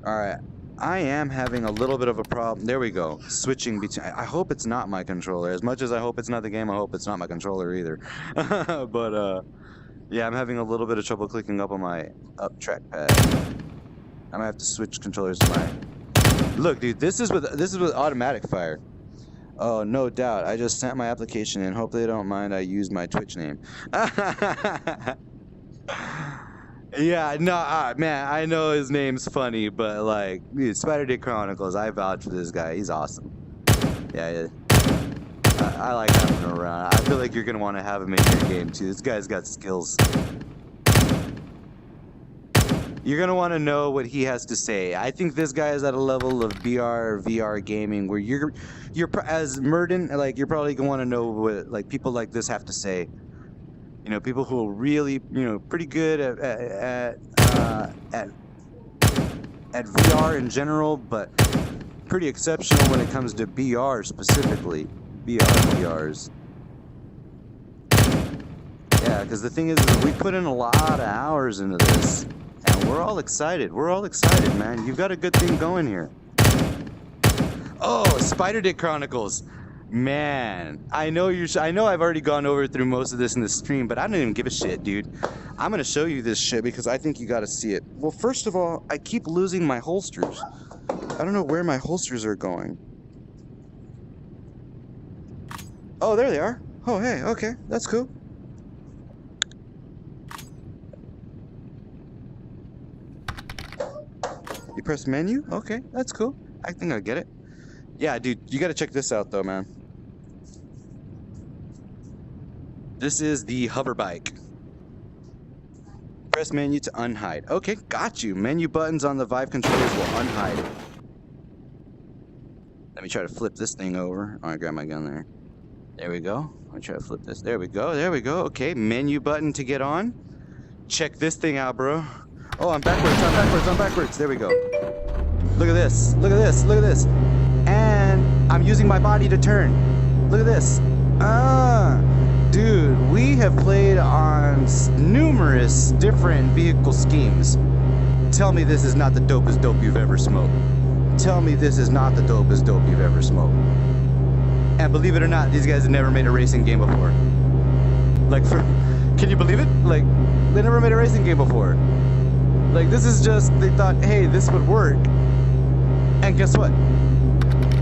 A: All right, I am having a little bit of a problem. There we go. Switching between. I hope it's not my controller. As much as I hope it's not the game, I hope it's not my controller either. But yeah, I'm having a little bit of trouble clicking up on my up trackpad. I might have to switch controllers to my. Look, dude, this is with automatic fire. Oh, no doubt. I just sent my application in. Hope they don't mind I use my Twitch name. Yeah, no, man, I know his name's funny, but like, dude, Spider Dick Chronicles, I vouch for this guy. He's awesome. Yeah. I like having him around. I feel like you're gonna want to have him in your game too. This guy's got skills. You're gonna want to know what he has to say. I think this guy is at a level of VR gaming where you're as Murden, like you're probably gonna want to know what like people like this have to say. People who are really, pretty good at VR in general, but pretty exceptional when it comes to BR specifically. VRs. Yeah, because the thing is we put in a lot of hours into this, and we're all excited. We're all excited, man. You've got a good thing going here. Oh, Spider Dick Chronicles. Man, I know I've already gone through most of this in the stream, but I don't even give a shit, dude. I'm gonna show you this shit because I think you gotta see it. Well, first of all, I keep losing my holsters. I don't know where my holsters are going. Oh, there they are. Oh, hey, okay, that's cool. You press menu? Okay, that's cool. I think I get it. Yeah, dude, you gotta check this out though, man. This is the hover bike. Press menu to unhide. Okay, got you. Menu buttons on the Vive controllers will unhide. Let me try to flip this thing over. Oh, I grabbed my gun there. There we go. Let me try to flip this. There we go. There we go. Okay, menu button to get on. Check this thing out, bro. Oh, I'm backwards. I'm backwards. I'm backwards. There we go. Look at this. Look at this. Look at this. And I'm using my body to turn. Look at this. Dude, we have played on numerous different vehicle schemes. Tell me this is not the dopest dope you've ever smoked. Tell me this is not the dopest dope you've ever smoked. And believe it or not, these guys have never made a racing game before. Like, can you believe it? Like, they never made a racing game before. Like, this is just, they thought, hey, this would work. And guess what?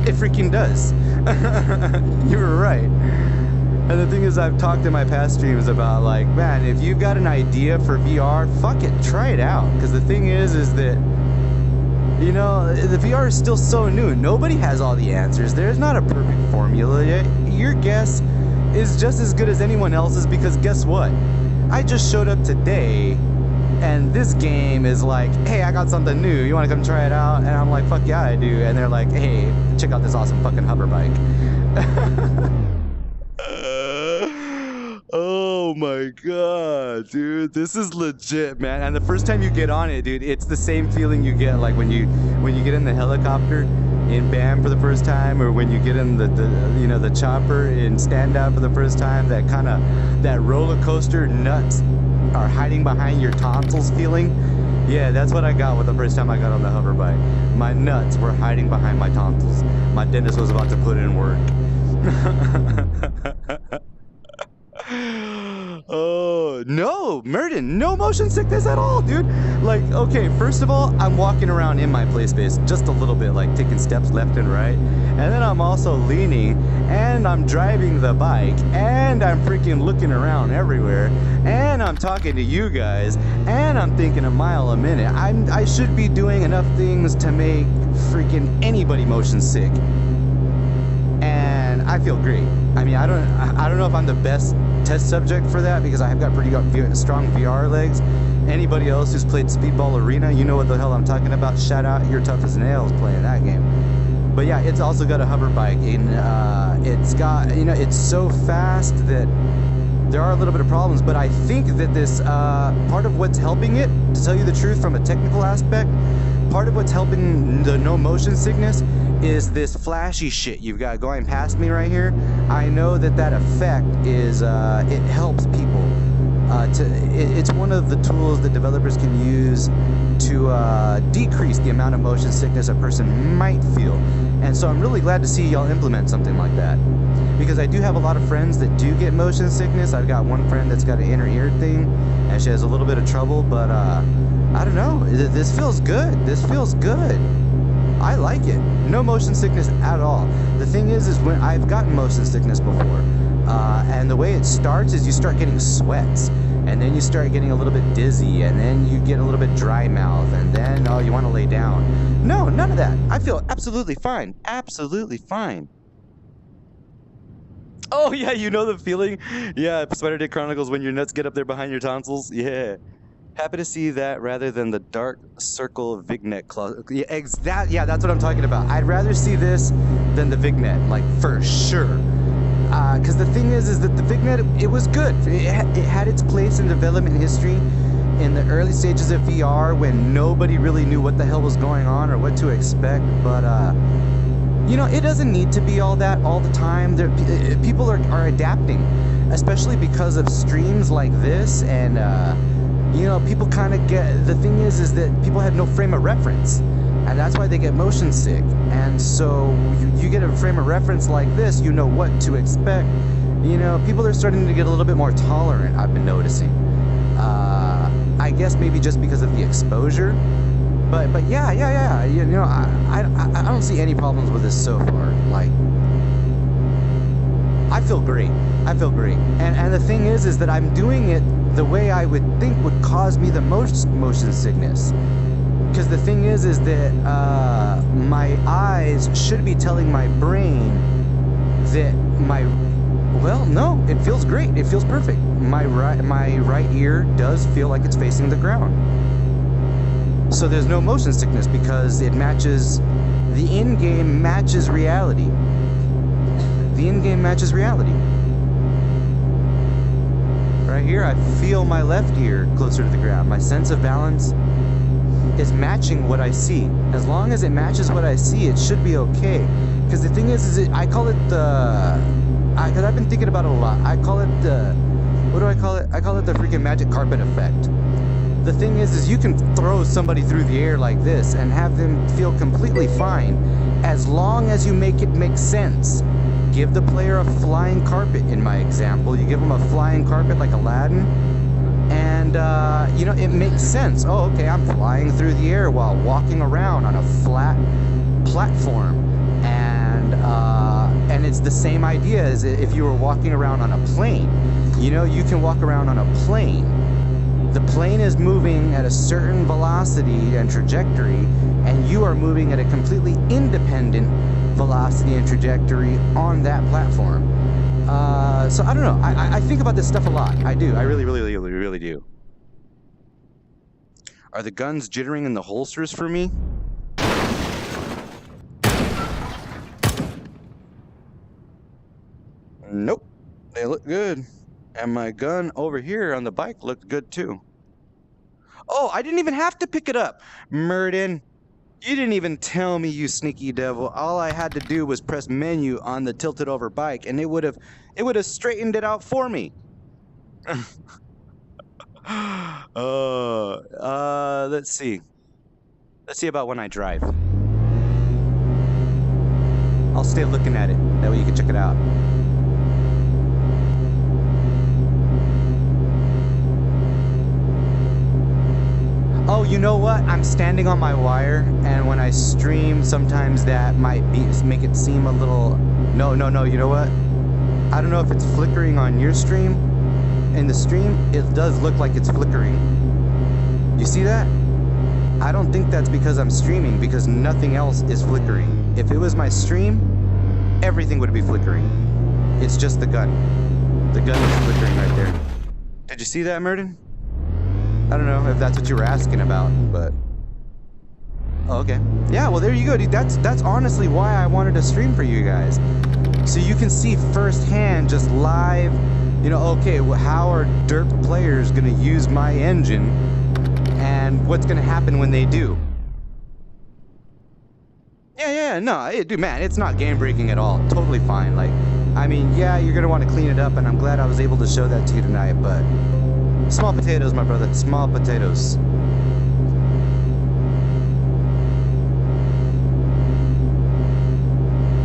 A: It freaking does. You were right. And the thing is, I've talked in my past streams about like, man, if you've got an idea for VR, fuck it, try it out. Because the thing is that, the VR is still so new. Nobody has all the answers. There's not a perfect formula yet. Your guess is just as good as anyone else's because guess what? I just showed up today and this game is like, hey, I got something new. You want to come try it out? And I'm like, fuck yeah, I do. And they're like, hey, check out this awesome fucking hover bike. Oh Oh my god, dude, this is legit, man. And the first time you get on it, dude, it's the same feeling you get like when you get in the helicopter in BAM for the first time, or when you get in the chopper in Stand Out for the first time. That roller coaster nuts are hiding behind your tonsils feeling. Yeah, that's what I got with the first time I got on the hover bike. My nuts were hiding behind my tonsils. My dentist was about to put in work. Oh, no, Merton, no motion sickness at all, dude. Like, okay, first of all, I'm walking around in my play space just a little bit, like taking steps left and right. And then I'm also leaning, and I'm driving the bike, and I'm freaking looking around everywhere, and I'm talking to you guys, and I'm thinking a mile a minute. I should be doing enough things to make freaking anybody motion sick. And I feel great. I mean, I don't know if I'm the best test subject for that, because I have got pretty strong VR legs. Anybody else who's played Speedball Arena, you know what the hell I'm talking about. Shout out, you're tough as nails playing that game. But yeah, it's also got a hover bike, and it's got, it's so fast that there are a little bit of problems. But I think that this part of what's helping it, to tell you the truth, from a technical aspect, part of what's helping the no motion sickness is this flashy shit you've got going past me right here. I know that effect is, it helps people. It's one of the tools that developers can use to decrease the amount of motion sickness a person might feel. And so I'm really glad to see y'all implement something like that, because I do have a lot of friends that do get motion sickness. I've got one friend that's got an inner ear thing, and she has a little bit of trouble, but I don't know. This feels good. This feels good. I like it. No motion sickness at all. The thing is when I've gotten motion sickness before, and the way it starts is you start getting sweats, and then you start getting a little bit dizzy, and then you get a little bit dry mouth, and then, oh, you want to lay down. No, none of that. I feel absolutely fine. Absolutely fine. Oh, yeah, you know the feeling? Yeah, Spider Dick Chronicles, when your nuts get up there behind your tonsils. Yeah. Happy to see that rather than the dark circle Vignet claw. Yeah, that's what I'm talking about. I'd rather see this than the Vignet, like, for sure. Because the thing is that the Vignet, it was good. It had its place in development history in the early stages of VR, when nobody really knew what the hell was going on or what to expect. But it doesn't need to be all that all the time. People are adapting, especially because of streams like this, and people kind of get, the thing is that people have no frame of reference, and that's why they get motion sick. And so you get a frame of reference like this, you know what to expect. People are starting to get a little bit more tolerant, I've been noticing. I guess maybe just because of the exposure. But yeah. I don't see any problems with this so far. Like, I feel great. And the thing is that I'm doing it the way I would think would cause me the most motion sickness. Because the thing is that my eyes should be telling my brain that no, it feels great. It feels perfect. My right ear does feel like it's facing the ground. So there's no motion sickness, because it matches, the in-game matches reality. The in-game matches reality. Right here, I feel my left ear closer to the ground. My sense of balance is matching what I see. As long as it matches what I see, it should be okay. Because the thing is I call it because I've been thinking about it a lot. I call it what do I call it? I call it the freaking magic carpet effect. The thing is you can throw somebody through the air like this and have them feel completely fine, as long as you make it make sense. Give the player a flying carpet, in my example. You give them a flying carpet like Aladdin, and it makes sense. Oh, okay, I'm flying through the air while walking around on a flat platform, and it's the same idea as if you were walking around on a plane. You can walk around on a plane. The plane is moving at a certain velocity and trajectory, and you are moving at a completely independent velocity and trajectory on that platform. So I don't know. I think about this stuff a lot. I do. I really do. Are the guns jittering in the holsters for me? Nope. They look good. And my gun over here on the bike looked good too. Oh, I didn't even have to pick it up. Murden, you didn't even tell me, you sneaky devil. All I had to do was press menu on the tilted over bike and it would have straightened it out for me. Let's see. Let's see about when I drive. I'll stay looking at it. That way you can check it out. Oh, you know what? I'm standing on my wire, and when I stream, sometimes that might make it seem a little... No, you know what? I don't know if it's flickering on your stream. In the stream, it does look like it's flickering. You see that? I don't think that's because I'm streaming, because nothing else is flickering. If it was my stream, everything would be flickering. It's just the gun. The gun is flickering right there. Did you see that, Murden? I don't know if that's what you were asking about, but... Oh, okay. Yeah, well, there you go, dude. That's honestly why I wanted to stream for you guys. So you can see firsthand, just live, you know, okay, well, how are derp players going to use my engine, and what's going to happen when they do. Yeah, no, dude, man, it's not game breaking at all. Totally fine. Like, I mean, yeah, you're going to want to clean it up, and I'm glad I was able to show that to you tonight, but... Small potatoes, my brother. Small potatoes.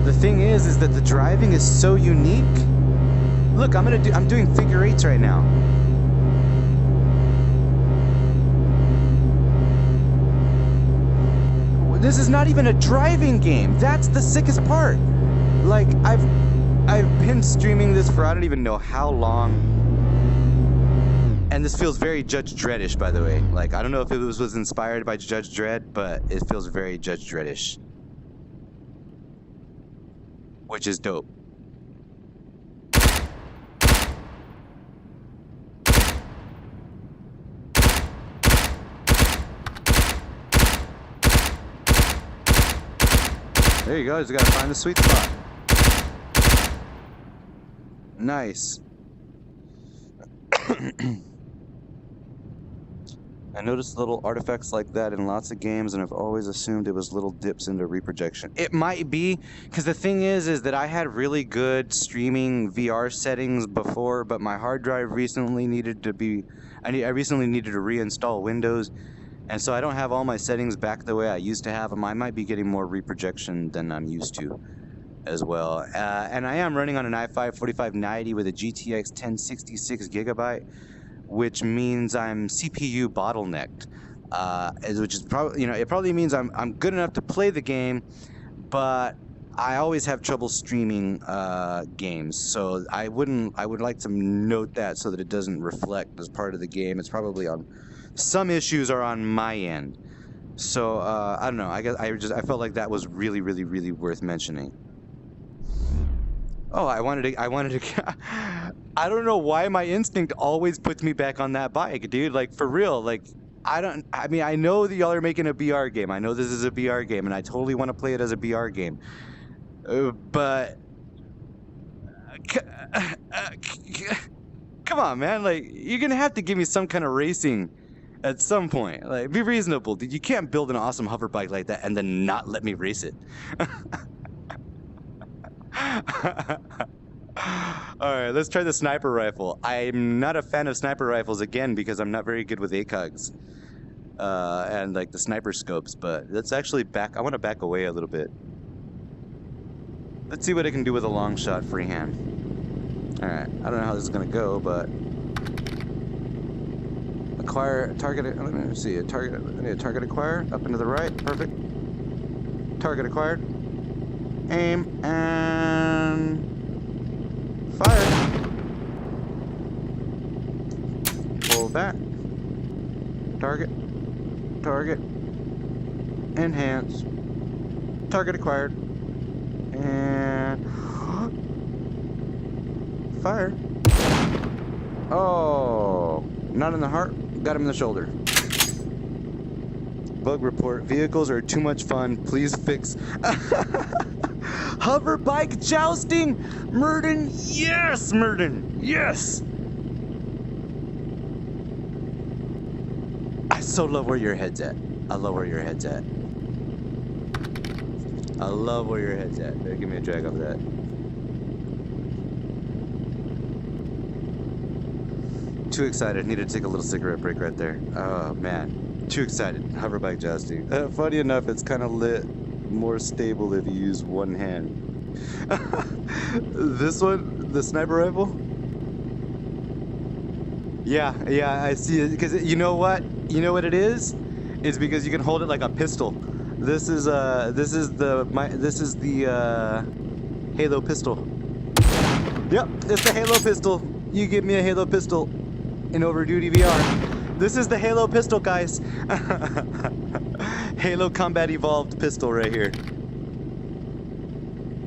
A: The thing is that the driving is so unique. Look, I'm doing figure eights right now. This is not even a driving game. That's the sickest part. Like, I've been streaming this for I don't even know how long. And this feels very Judge Dredd-ish, by the way. Like, I don't know if it was inspired by Judge Dredd, but it feels very Judge Dredd-ish. Which is dope. There you go, just gotta find the sweet spot. Nice. I noticed little artifacts like that in lots of games, and I've always assumed it was little dips into reprojection. It might be, because the thing is that I had really good streaming VR settings before, but my hard drive recently needed to be... I recently needed to reinstall Windows, and so I don't have all my settings back the way I used to have them. I might be getting more reprojection than I'm used to as well. And I am running on an i5 4590 with a GTX 1066 gigabyte, which means I'm CPU bottlenecked, which is probably, you know, it probably means I'm good enough to play the game, but I always have trouble streaming games. So I would like to note that so that it doesn't reflect as part of the game. It's probably on, some issues are on my end. So I don't know. I guess I felt like that was really worth mentioning. Oh, I wanted to I don't know why my instinct always puts me back on that bike, dude. Like, for real. Like, I mean, I know that y'all are making a BR game. I know this is a BR game, and I totally want to play it as a BR game. But come on, man. Like, you're gonna have to give me some kind of racing at some point. Like, be reasonable, dude. You can't build an awesome hover bike like that and then not let me race it. Alright, let's try the sniper rifle. I'm not a fan of sniper rifles, again, because I'm not very good with ACOGs and like the sniper scopes, but let's actually I want to back away a little bit. Let's see what I can do with a long shot freehand. Alright, I don't know how this is gonna go, but acquire target. Let me see, target acquire up into the right. Perfect. Target acquired. Aim and fire. Pull back. Target. Enhance. Target acquired. And fire. Oh, not in the heart. Got him in the shoulder. Bug report. Vehicles are too much fun. Please fix. Hover bike jousting. Murden. Yes, Murden. Yes. so love where your head's at. I love where your head's at. I love where your head's at. Give me a drag off of that. Too excited. Need to take a little cigarette break right there. Oh man, too excited. Hoverbike jousting. Funny enough, it's kind of more stable if you use one hand. This one, the sniper rifle. Yeah, I see it. Because you know what? You know what it is? It's because you can hold it like a pistol. This is the Halo pistol. Yep, it's the Halo pistol. You give me a Halo pistol in OverdutyVR. This is the Halo pistol, guys. Halo Combat Evolved pistol right here.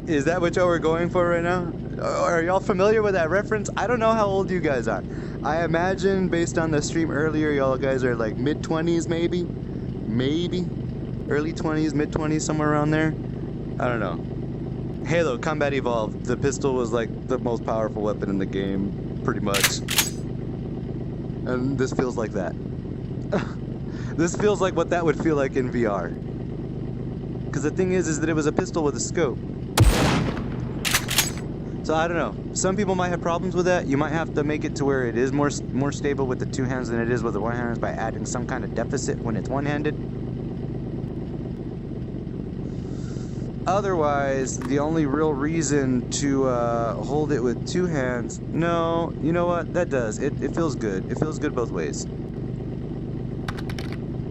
A: Is that what y'all were going for right now? Are y'all familiar with that reference? I don't know how old you guys are. I imagine based on the stream earlier, y'all guys are like mid-20s maybe? Maybe? Early 20s, mid-20s, somewhere around there? I don't know. Halo Combat Evolved. The pistol was like the most powerful weapon in the game, pretty much. And this feels like that. This feels like what that would feel like in VR. Because the thing is that it was a pistol with a scope. So I don't know. Some people might have problems with that. You might have to make it to where it is more stable with the two hands than it is with the one hand by adding some kind of deficit when it's one-handed. Otherwise, the only real reason to hold it with two hands, no, you know what? That does. It feels good. It feels good both ways.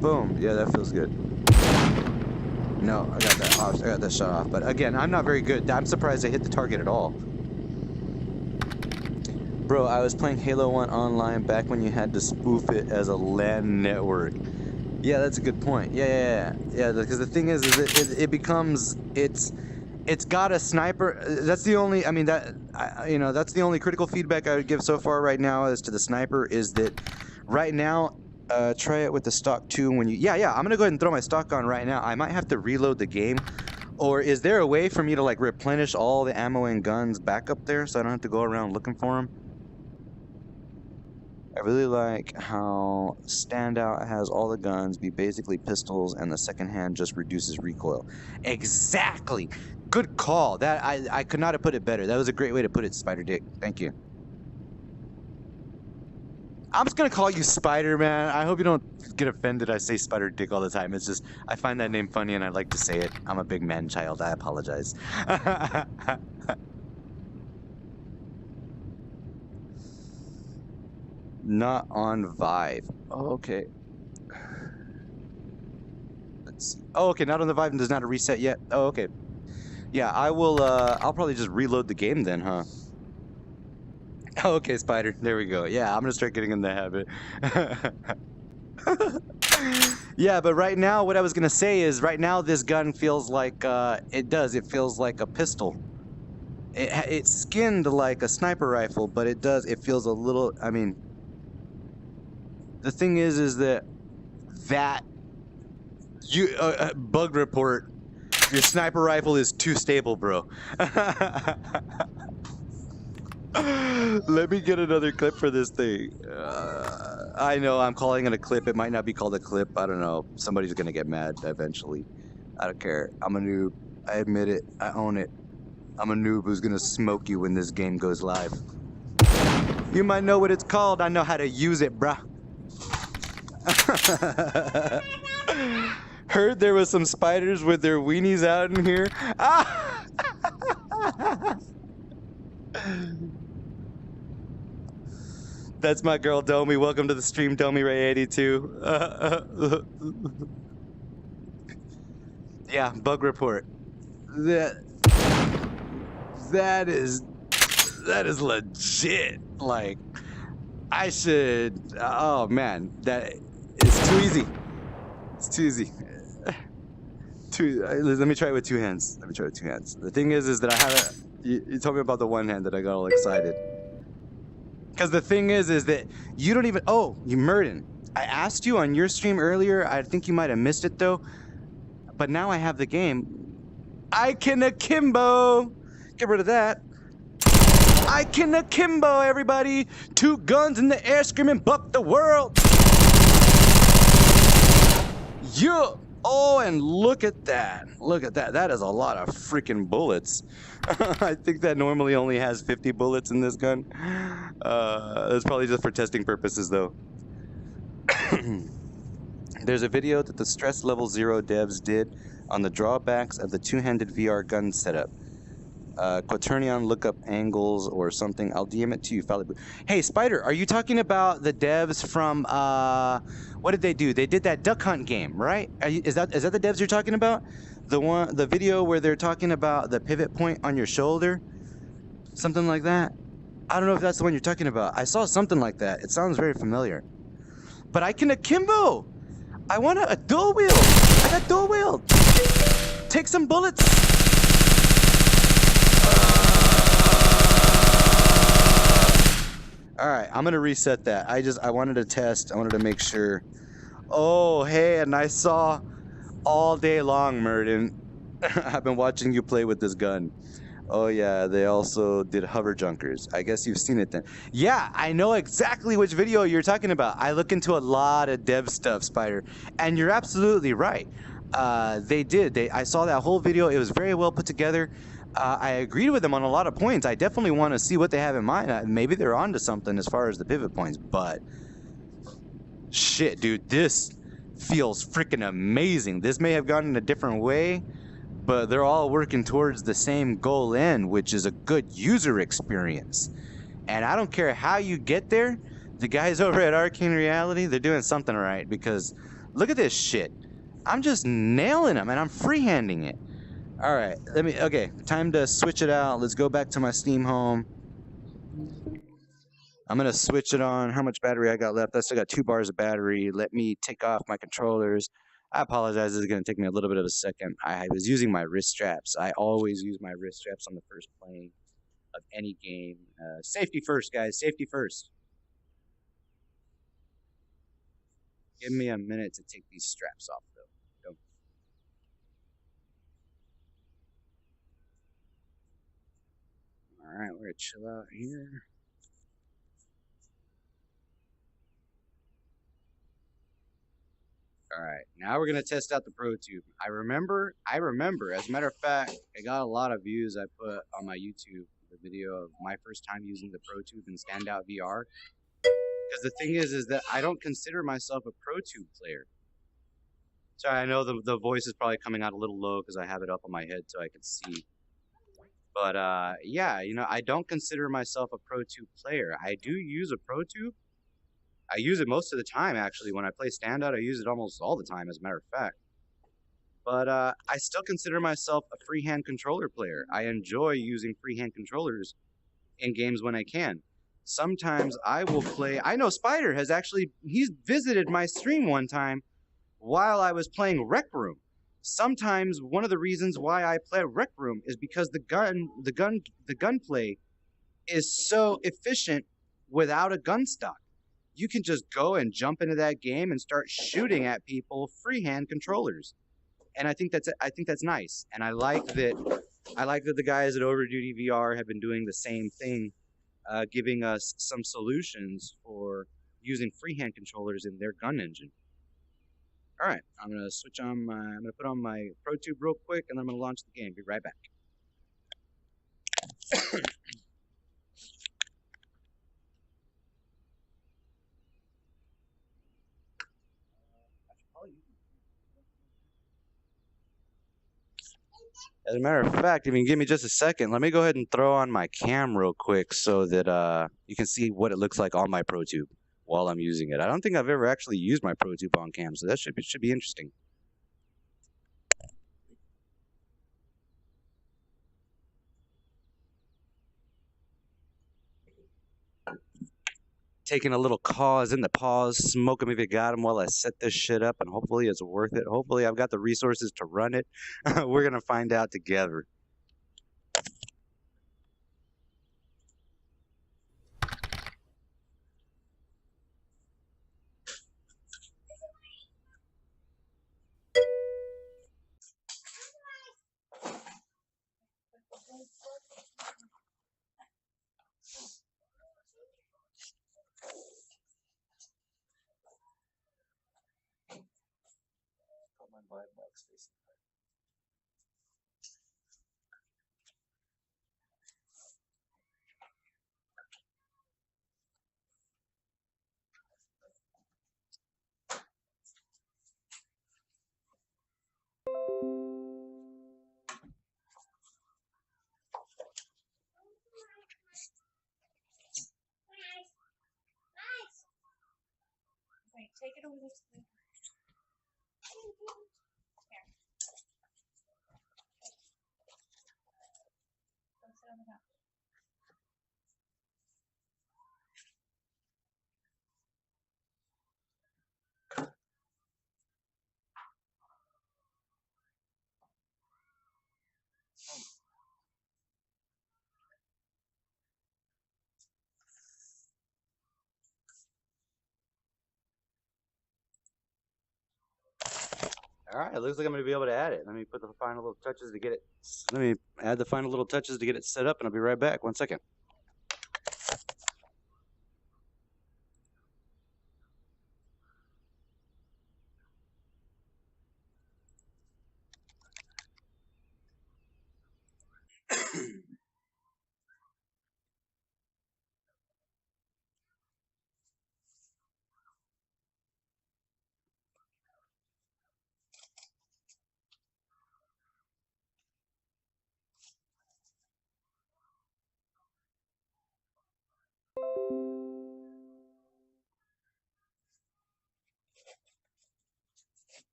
A: Boom. Yeah, that feels good. No, I got that off. I got that shot off. But again, I'm not very good. I'm surprised I hit the target at all. Bro, I was playing Halo 1 online back when you had to spoof it as a LAN network. Yeah, that's a good point. Yeah. Because the thing is it becomes it's got a sniper. That's the only. I mean that's the only critical feedback I would give so far right now as to the sniper is that right now. Try it with the stock 2 when you... Yeah, I'm gonna go ahead and throw my stock on right now. I might have to reload the game. Or is there a way for me to like replenish all the ammo and guns back up there so I don't have to go around looking for them? I really like how Standout has all the guns be basically pistols and the second hand just reduces recoil. Exactly! Good call. That I could not have put it better. That was a great way to put it, Spider Dick. Thank you. I'm just gonna call you Spider, man. I hope you don't get offended I say Spider Dick all the time. It's just, I find that name funny and I like to say it. I'm a big man child. I apologize. Not on Vive. Oh, okay. Let's see. Oh, okay, not on the Vive and there's not a reset yet. Oh, okay. Yeah, I will, I'll probably just reload the game then, huh? Okay, Spider. There we go. Yeah, I'm gonna start getting in the habit. Yeah, but right now, what I was gonna say is, right now, this gun feels like it feels like a pistol. It's skinned like a sniper rifle, but it feels a little. I mean, the thing is that you bug report. Your sniper rifle is too stable, bro. Let me get another clip for this thing. I know I'm calling it a clip. It might not be called a clip. I don't know. Somebody's gonna get mad eventually. I don't care. I'm a noob. I admit it. I own it. I'm a noob who's gonna smoke you when this game goes live. You might know what it's called. I know how to use it, bruh. Heard there was some spiders with their weenies out in here. Ah! That's my girl Domi. Welcome to the stream, Domi Ray 82. Yeah, bug report. That is legit. Like, I should. Oh man, that is too easy. It's too easy. Let me try it with two hands. The thing is that I haven't. You told me about the one hand that I got all excited. Because the thing is that you don't even... Oh, you Murden. I asked you on your stream earlier. I think you might have missed it, though. But now I have the game. I can akimbo. Get rid of that. I can akimbo, everybody. 2 guns in the air screaming, buck the world. Yeah. Oh, and look at that. Look at that. That is a lot of freaking bullets. I think that normally only has 50 bullets in this gun. That's probably just for testing purposes, though. There's a video that the Stress Level Zero devs did on the drawbacks of the two-handed VR gun setup. Quaternion lookup angles or something. I'll DM it to you, Falibu. Hey, Spider, are you talking about the devs from what did they do? They did that Duck Hunt game, right? Is that the devs you're talking about? The video where they're talking about the pivot point on your shoulder, something like that. I don't know if that's the one you're talking about. I saw something like that. It sounds very familiar. But I can akimbo. I want a dual wield. I got dual wield. Take some bullets. All right, I'm gonna reset that. I wanted to test. I wanted to make sure. Oh, hey, and I saw all day long, Murden. I've been watching you play with this gun. Oh yeah, they also did hover junkers. I guess you've seen it then. Yeah, I know exactly which video you're talking about. I look into a lot of dev stuff, Spider, and you're absolutely right. They did. I saw that whole video. It was very well put together. I agreed with them on a lot of points. I definitely want to see what they have in mind. Maybe they're onto something as far as the pivot points, but shit, dude, this feels freaking amazing. This may have gone in a different way, but they're all working towards the same goal end, which is a good user experience. And I don't care how you get there, the guys over at Arcane Reality, they're doing something right, because look at this shit. I'm just nailing them, and I'm freehanding it. All right, okay, time to switch it out. Let's go back to my Steam home. I'm gonna switch it on. How much battery I got left? I still got 2 bars of battery. Let me take off my controllers. I apologize, this is gonna take me a little bit of a second. I was using my wrist straps. I always use my wrist straps on the first playing of any game. Safety first, guys, safety first. Give me a minute to take these straps off, though. All right, we're gonna chill out here. All right, now we're gonna test out the Pro Tube. I remember, as a matter of fact, I got a lot of views I put on my YouTube, the video of my first time using the Pro Tube in Standout VR. Because the thing is that I don't consider myself a Pro Tube player. Sorry, I know the voice is probably coming out a little low because I have it up on my head so I can see. But yeah, I don't consider myself a Pro Tube player. I do use a Pro Tube. I use it most of the time, actually. When I play Standout, I use it almost all the time, as a matter of fact. But I still consider myself a freehand controller player. I enjoy using freehand controllers in games when I can. Sometimes I will play. I know Spider he's visited my stream one time while I was playing Rec Room. Sometimes one of the reasons why I play Rec Room is because the gunplay is so efficient without a gun stock. You can just go and jump into that game and start shooting at people freehand controllers. And I think that's nice. And I like that the guys at OverdutyVR have been doing the same thing, giving us some solutions for using freehand controllers in their gun engine. All right, I'm gonna put on my Pro Tube real quick, and then I'm gonna launch the game. Be right back. As a matter of fact, if you can give me just a second, let me go ahead and throw on my cam real quick so that you can see what it looks like on my Pro Tube while I'm using it. I don't think I've ever actually used my Pro Tube on cam, so that should be interesting. Taking a little cause in the pause, smoke them if you got them while I set this shit up, and hopefully it's worth it. Hopefully I've got the resources to run it. We're gonna find out together. Take it over to the All right, it looks like I'm going to be able to add it. Let me put the final little touches to get it. Let me add the final little touches to get it set up, and I'll be right back. 1 second.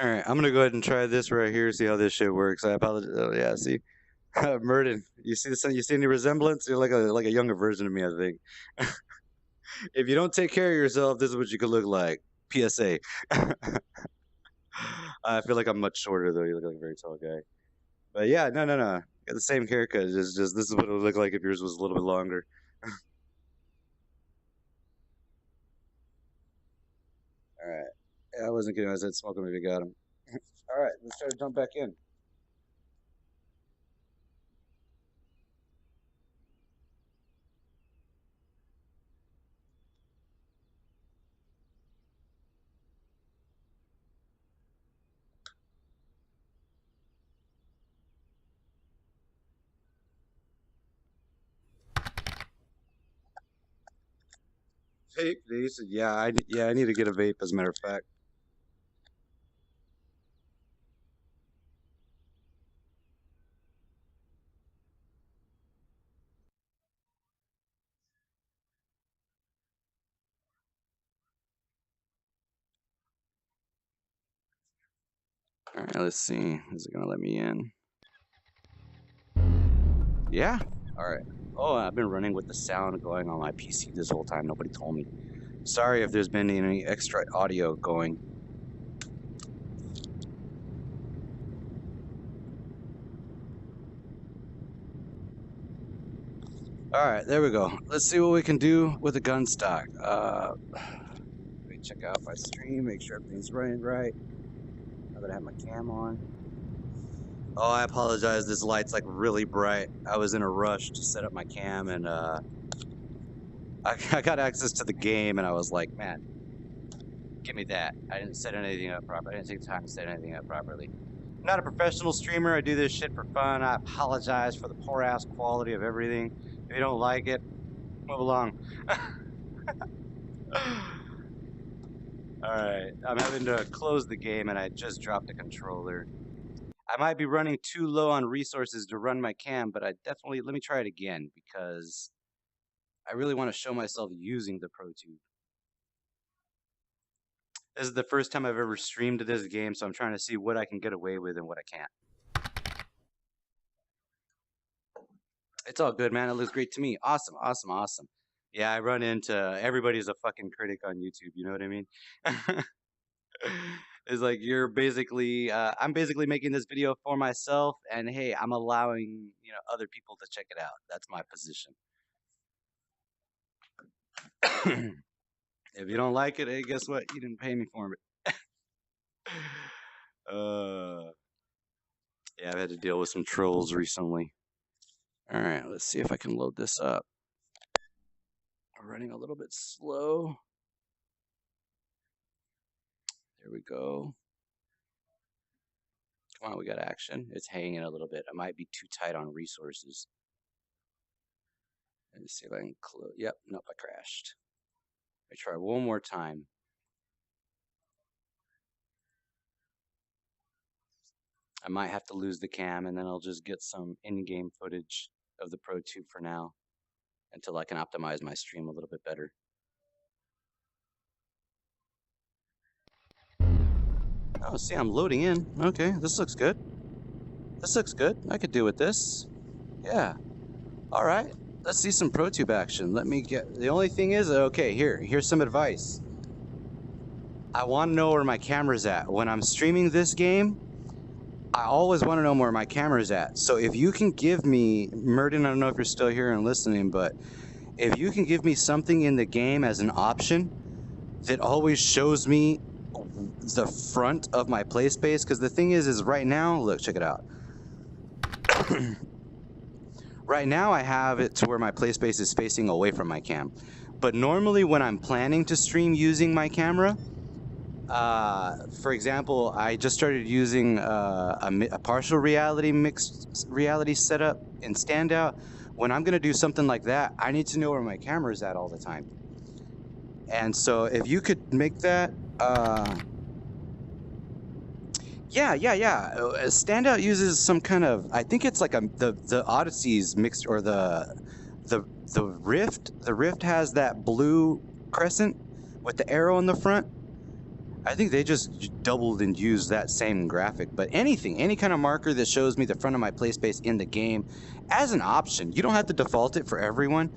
A: All right, I'm gonna go ahead and try this right here. See how this shit works. I apologize. Oh, yeah, see, Murden, you see this? You see any resemblance? You're like a younger version of me, I think. If you don't take care of yourself, this is what you could look like. PSA. I feel like I'm much shorter though. You look like a very tall guy. But yeah, no. Got the same haircut. Just this is what it would look like if yours was a little bit longer. All right. Yeah, I wasn't kidding. I said smoking maybe got him. All right, let's try to jump back in. Vape, please. Yeah, I need to get a vape. As a matter of fact. All right, let's see. Is it gonna let me in? Yeah. All right. Oh, I've been running with the sound going on my PC this whole time. Nobody told me. Sorry if there's been any extra audio going. All right, there we go. Let's see what we can do with the gun stock. Let me check out my stream, make sure everything's running right. Now that I have my cam on. Oh, I apologize. This light's like really bright. I was in a rush to set up my cam, and I got access to the game, and I was like, man, give me that. I didn't set anything up properly. I didn't take time to set anything up properly. I'm not a professional streamer. I do this shit for fun. I apologize for the poor ass quality of everything. If you don't like it, move along. Alright, I'm having to close the game and I just dropped the controller. I might be running too low on resources to run my cam, but I definitely, let me try it again because I really want to show myself using the ProTube. This is the first time I've ever streamed this game, so I'm trying to see what I can get away with and what I can't. It's all good, man. It looks great to me. Awesome, awesome, awesome. Yeah, I run into everybody's a fucking critic on YouTube. You know what I mean? It's like you're basically, I'm basically making this video for myself, and hey, I'm allowing other people to check it out. That's my position. If you don't like it, hey, guess what? You didn't pay me for it. Yeah, I've had to deal with some trolls recently. All right, let's see if I can load this up. I'm running a little bit slow. There we go. Come on, we got action. It's hanging a little bit. I might be too tight on resources. Let's see if I can close. Yep, nope, I crashed. Let me try one more time. I might have to lose the cam, and then I'll just get some in-game footage of the Pro 2 for now until I can optimize my stream a little bit better. Oh, see, I'm loading in. Okay, this looks good. This looks good. I could do with this. Yeah. All right. Let's see some ProTube action. Let me get... The only thing is, okay, here's some advice. I want to know where my camera's at. When I'm streaming this game, I always want to know where my camera's at. So if you can give me... Murden, I don't know if you're still here and listening, but if you can give me something in the game as an option that always shows me the front of my play space, because the thing is right now, look, check it out. Right now I have it to where my play space is facing away from my cam, but normally when I'm planning to stream using my camera, for example, I just started using a partial reality, mixed reality setup in Standout. When I'm gonna do something like that, I need to know where my camera is at all the time. And so if you could make that, yeah. Standout uses some kind of, I think it's like the Odyssey's mixed, or the Rift. The Rift has that blue crescent with the arrow in the front. I think they just doubled and used that same graphic. But any kind of marker that shows me the front of my play space in the game as an option. You don't have to default it for everyone,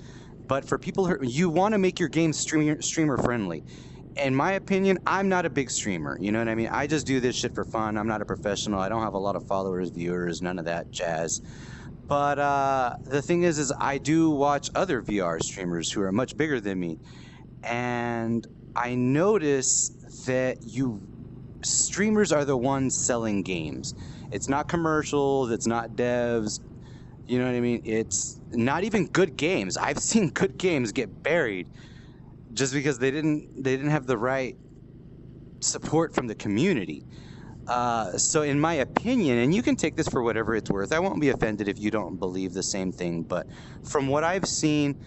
A: but for people who you want to make your game streamer friendly. In my opinion, I'm not a big streamer, you know what I mean? I just do this shit for fun. I'm not a professional. I don't have a lot of followers, viewers, none of that jazz. But the thing is I do watch other VR streamers who are much bigger than me. And I notice that streamers are the ones selling games. It's not commercials, it's not devs. You know what I mean? It's not even good games. I've seen good games get buried just because they didn't have the right support from the community. So in my opinion, and you can take this for whatever it's worth, I won't be offended if you don't believe the same thing, but from what I've seen,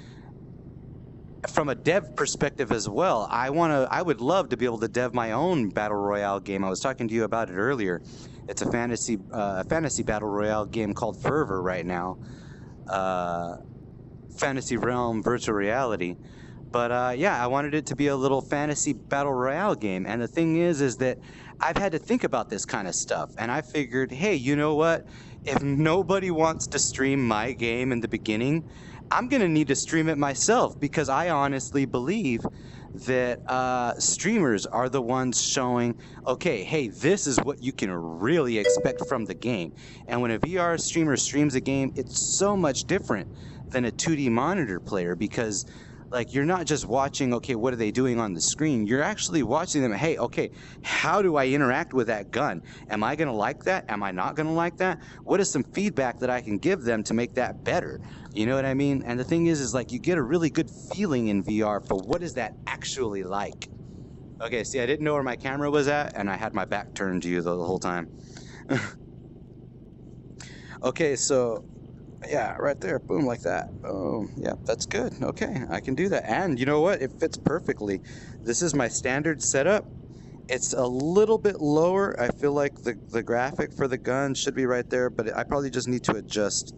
A: from a dev perspective as well, I would love to be able to dev my own battle royale game. I was talking to you about it earlier. It's a fantasy battle royale game called Fervor right now. Fantasy Realm Virtual Reality. But yeah, I wanted it to be a little fantasy battle royale game. And the thing is that I've had to think about this kind of stuff. And I figured, hey, you know what? If nobody wants to stream my game in the beginning, I'm going to need to stream it myself, because I honestly believe that streamers are the ones showing, okay, hey, this is what you can really expect from the game. And when a VR streamer streams a game, it's so much different than a 2D monitor player, because like you're not just watching, okay, what are they doing on the screen? You're actually watching them, hey, okay, how do I interact with that gun? Am I going to like that? Am I not going to like that? What is some feedback that I can give them to make that better? You know what I mean? And the thing is like you get a really good feeling in VR for what is that actually like. Okay, see, I didn't know where my camera was at, and I had my back turned to you the whole time. Okay, so yeah, right there, boom, like that. Oh, yeah, that's good. Okay, I can do that. And you know what? It fits perfectly. This is my standard setup. It's a little bit lower. I feel like the graphic for the gun should be right there, but I probably just need to adjust.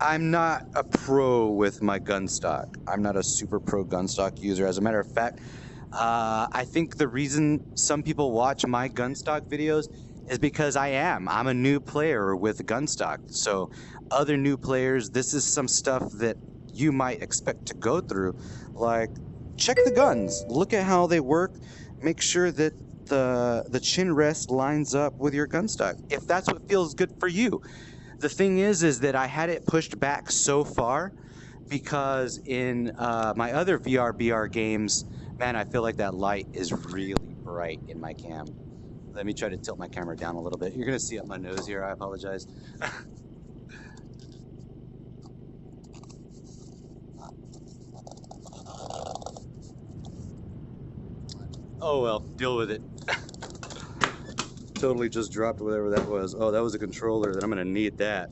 A: I'm not a pro with my gun stock. I'm not a super pro gun stock user. As a matter of fact, I think the reason some people watch my gunstock videos is because I'm a new player with gunstock. So other new players, this is some stuff that you might expect to go through. Like, check the guns, look at how they work, make sure that the chin rest lines up with your gunstock, if that's what feels good for you. The thing is that I had it pushed back so far because in my other VR BR games, man, I feel like that light is really bright in my cam. Let me try to tilt my camera down a little bit. You're gonna see up my nose here, I apologize. Oh well, deal with it. Totally just dropped whatever that was. Oh, that was a controller, then I'm gonna need that.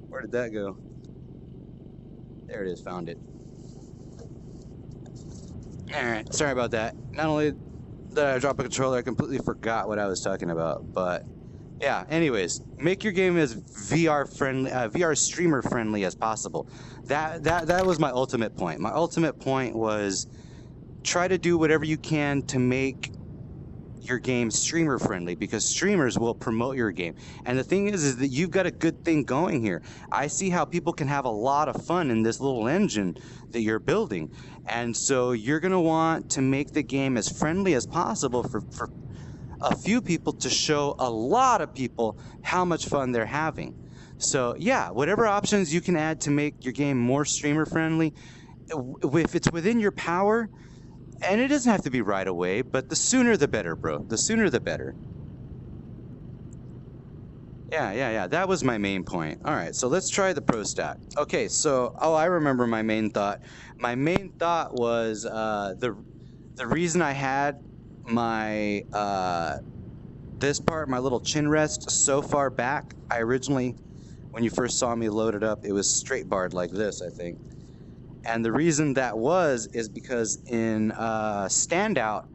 A: Where did that go? There it is, found it. Alright, sorry about that. Not only did I drop a controller, I completely forgot what I was talking about, but yeah, anyways, make your game as VR friendly, VR streamer friendly as possible. That was my ultimate point. My ultimate point was try to do whatever you can to make your game streamer friendly, because streamers will promote your game. And the thing is that you've got a good thing going here. I see how people can have a lot of fun in this little engine that you're building. And so you're going to want to make the game as friendly as possible for a few people to show a lot of people how much fun they're having. So yeah, whatever options you can add to make your game more streamer friendly, if it's within your power. And it doesn't have to be right away, but the sooner the better, bro. The sooner the better. Yeah. That was my main point. All right, so let's try the pro stack. Okay, so, I remember my main thought. My main thought was the reason I had my, this part, my little chin rest so far back. I originally, when you first saw me load it up, it was straight barred like this, I think. And the reason that is because in standout,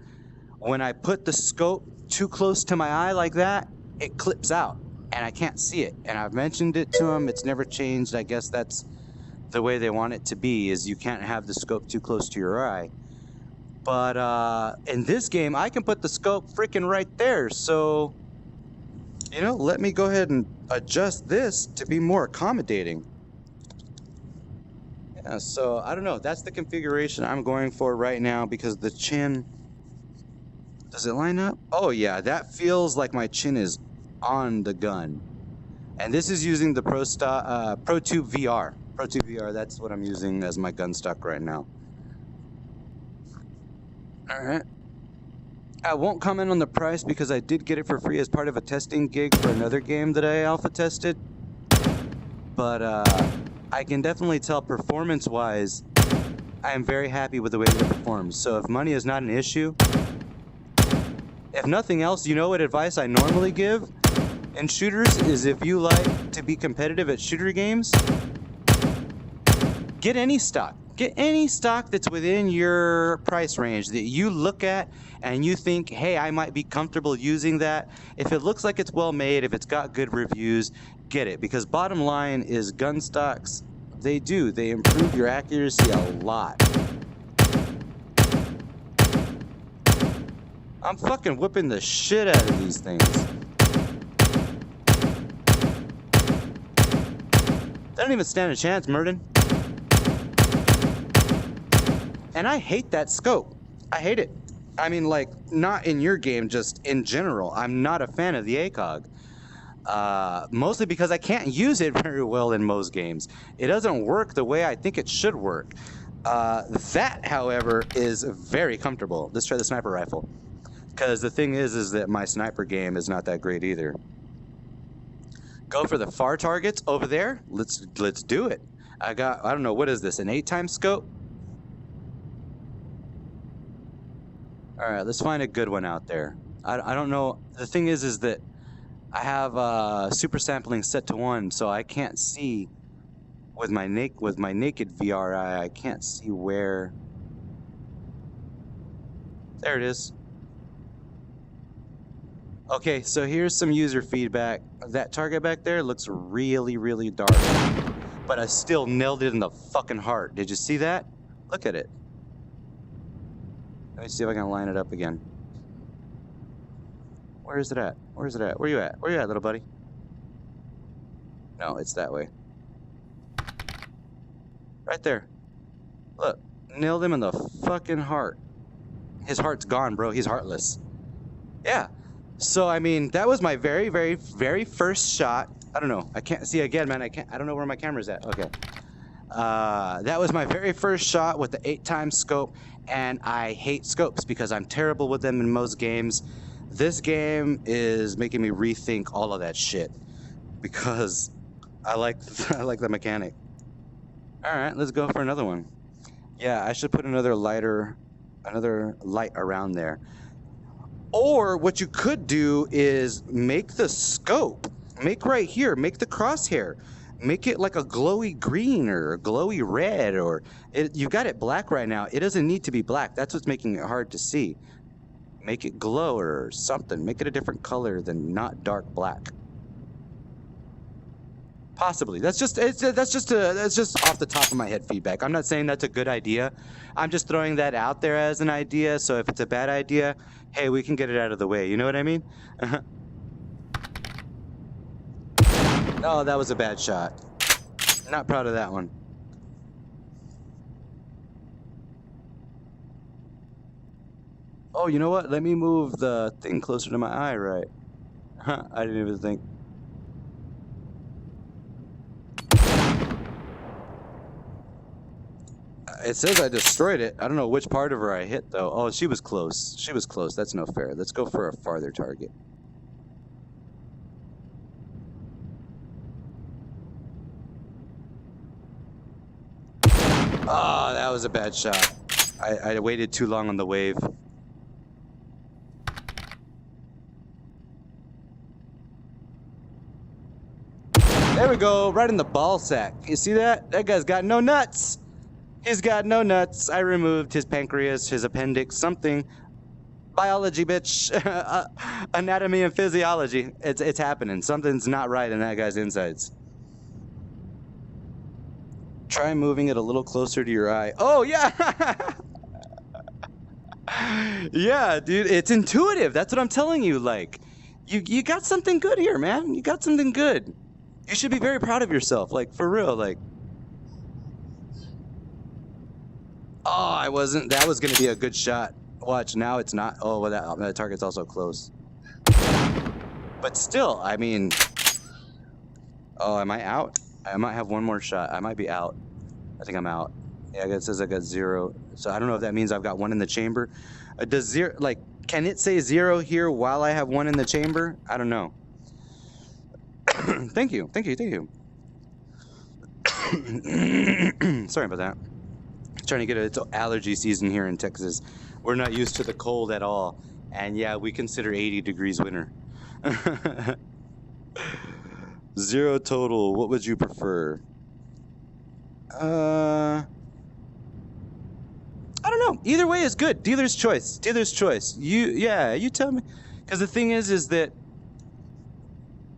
A: when I put the scope too close to my eye like that, it clips out and I can't see it. And I've mentioned it to them, it's never changed. I guess that's the way they want it to be, is you can't have the scope too close to your eye. But in this game, I can put the scope freaking right there. So, you know, let me go ahead and adjust this to be more accommodating. So I don't know, that's the configuration I'm going for right now, because the chin, does it line up? Oh yeah, that feels like my chin is on the gun. And this is using the ProTube VR. ProTube VR, that's what I'm using as my gun stock right now. Alright. I won't comment on the price because I did get it for free as part of a testing gig for another game that I alpha tested. But I can definitely tell performance-wise, I am very happy with the way that it performs. So if money is not an issue, if nothing else, you know what advice I normally give in shooters is, if you like to be competitive at shooter games, get any stock. Get any stock that's within your price range that you look at and you think, hey, I might be comfortable using that. If it looks like it's well made, if it's got good reviews, get it. Because bottom line is, gun stocks, they improve your accuracy a lot. I'm fucking whipping the shit out of these things. They don't even stand a chance, Murden. And I hate that scope. I hate it. I mean, like, not in your game, just in general. I'm not a fan of the ACOG. Mostly because I can't use it very well in most games. It doesn't work the way I think it should work. That, however, is very comfortable. Let's try the sniper rifle. Because the thing is that my sniper game is not that great either. Go for the far targets over there. Let's do it. I don't know, what is this, an 8x scope? Alright, let's find a good one out there. I don't know. The thing is that I have super sampling set to 1, so I can't see with my naked VR eye. I can't see where. There it is. Okay, so here's some user feedback. That target back there looks really, really dark, but I still nailed it in the fucking heart. Did you see that? Look at it. Let me see if I can line it up again. Where is it at? Where is it at? Where you at? Where you at, little buddy? No, it's that way. Right there. Look, nailed him in the fucking heart. His heart's gone, bro. He's heartless. Yeah. So, I mean, that was my very, very, very first shot. I don't know. I can't see again, man. I don't know where my camera's at. Okay. That was my very first shot with the 8x scope, and I hate scopes because I'm terrible with them in most games. This game is making me rethink all of that shit because I like the mechanic. All right, let's go for another one. Yeah, I should put another light around there. Or what you could do is make the scope, make right here, make the crosshair, make it like a glowy green or a glowy red, or you got it black right now. It doesn't need to be black. That's what's making it hard to see. Make it glow or something. Make it a different color than not dark black. Possibly. That's just off the top of my head feedback. I'm not saying that's a good idea. I'm just throwing that out there as an idea. So if it's a bad idea, hey, we can get it out of the way. You know what I mean? Oh, that was a bad shot. Not proud of that one. Oh, you know what? Let me move the thing closer to my eye, right? I didn't even think. It says I destroyed it. I don't know which part of her I hit, though. Oh, she was close. She was close. That's no fair. Let's go for a farther target. Oh, that was a bad shot. I waited too long on the wave. There we go. Right in the ball sack. You see that? That guy's got no nuts. He's got no nuts. I removed his pancreas, his appendix, something. Biology, bitch. Anatomy and physiology. It's happening. Something's not right in that guy's insides. Try moving it a little closer to your eye. Oh, yeah. Yeah, dude. It's intuitive. That's what I'm telling you. Like, you got something good here, man. You got something good. You should be very proud of yourself. Like, for real. Like, oh, I wasn't. That was going to be a good shot. Watch, now it's not. Oh, well, that target's also close. But still, I mean. Oh, am I out? I might have one more shot. I might be out. I think I'm out. Yeah, it says I got 0. So I don't know if that means I've got 1 in the chamber. Does 0, like, can it say 0 here while I have 1 in the chamber? I don't know. Thank you. Thank you. Thank you. Sorry about that. Trying to get it's allergy season here in Texas. We're not used to the cold at all. And yeah, we consider 80 degrees winter. 0 total. What would you prefer? I don't know. Either way is good. Dealer's choice. Dealer's choice. You tell me. Because the thing is that,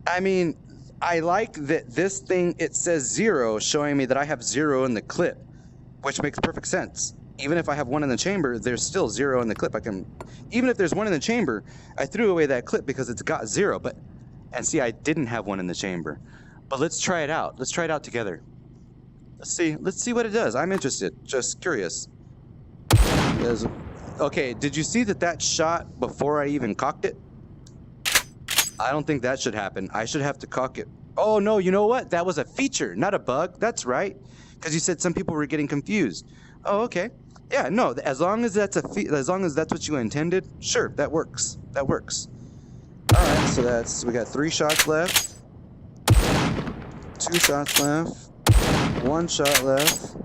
A: I mean, I like that this thing, it says 0, showing me that I have 0 in the clip, which makes perfect sense. Even if I have 1 in the chamber, there's still 0 in the clip. Even if there's 1 in the chamber, I threw away that clip because it's got 0. And see, I didn't have 1 in the chamber. But let's try it out. Let's try it out together. Let's see what it does. I'm interested. Just curious. Okay, did you see that shot before I even cocked it? I don't think that should happen. I should have to cock it. Oh, no, you know what? That was a feature, not a bug. That's right. Because you said some people were getting confused. Oh, okay. Yeah, no, as long as that's what you intended, sure, that works. That works. All right, so we got 3 shots left. 2 shots left. 1 shot left.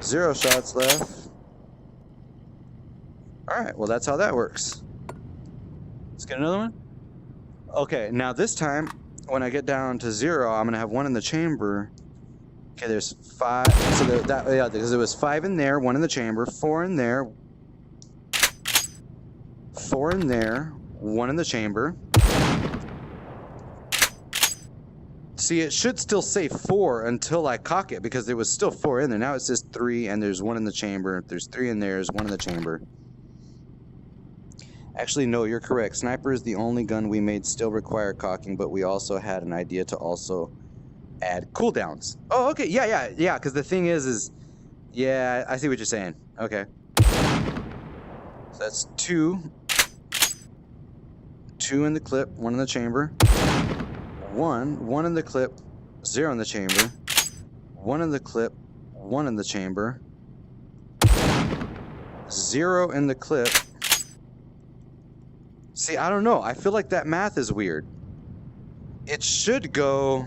A: 0 shots left. Alright, well that's how that works. Let's get another one. Okay, now this time, when I get down to 0, I'm going to have 1 in the chamber. Okay, there's 5. So yeah, because there was 5 in there, 1 in the chamber, 4 in there. 4 in there, 1 in the chamber. See, it should still say 4 until I cock it, because there was still 4 in there. Now it says 3, and there's 1 in the chamber. There's 3 in there, there's 1 in the chamber. Actually, no, you're correct. Sniper is the only gun we made still require cocking, but we also had an idea to also add cooldowns. Oh, okay, yeah, because the thing is, yeah, I see what you're saying. Okay. So that's 2. 2 in the clip, 1 in the chamber. 1 in the clip, 0 in the chamber. 1 in the clip, 1 in the chamber. 0 in the clip. See, I don't know. I feel like that math is weird. It should go...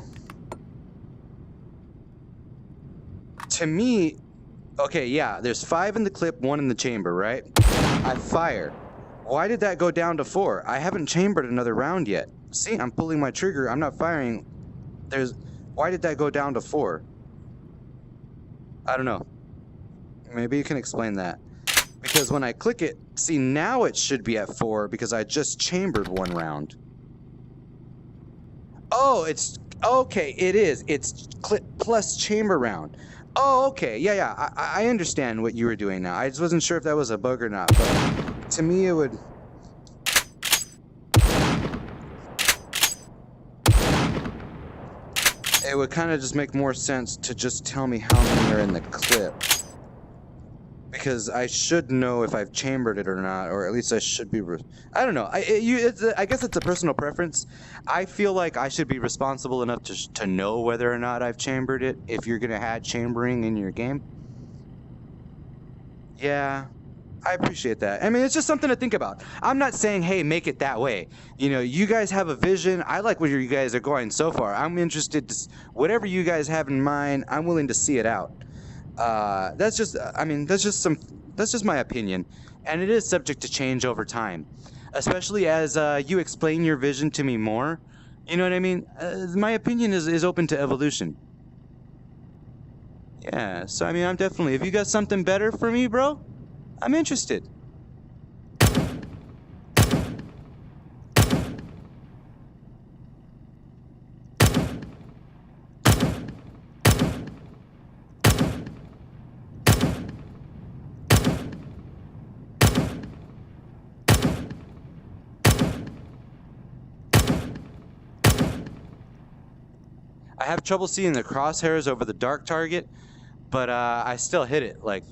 A: To me... Okay, yeah, there's 5 in the clip, 1 in the chamber, right? I fire. Why did that go down to 4? I haven't chambered another round yet. See, I'm pulling my trigger. I'm not firing. Why did that go down to 4? I don't know. Maybe you can explain that. Because when I click it, see, now it should be at 4 because I just chambered 1 round. Oh, it's... Okay, it is. It's clip plus chamber round. Oh, okay. Yeah. I understand what you were doing now. I just wasn't sure if that was a bug or not. But to me, it would... It would kind of just make more sense to just tell me how many are in the clip. Because I should know if I've chambered it or not, or at least I should be... I don't know. I guess it's a personal preference. I feel like I should be responsible enough to know whether or not I've chambered it, if you're going to add chambering in your game. Yeah, I appreciate that. I mean, it's just something to think about. I'm not saying, hey, make it that way. You know, you guys have a vision. I like where you guys are going so far. I'm interested to... Whatever you guys have in mind, I'm willing to see it out. That's just my opinion, and it is subject to change over time, especially as you explain your vision to me more. You know what I mean? My opinion is open to evolution. Yeah, so I mean, I'm definitely, if you got something better for me, bro, I'm interested. I have trouble seeing the crosshairs over the dark target, but I still hit it, like,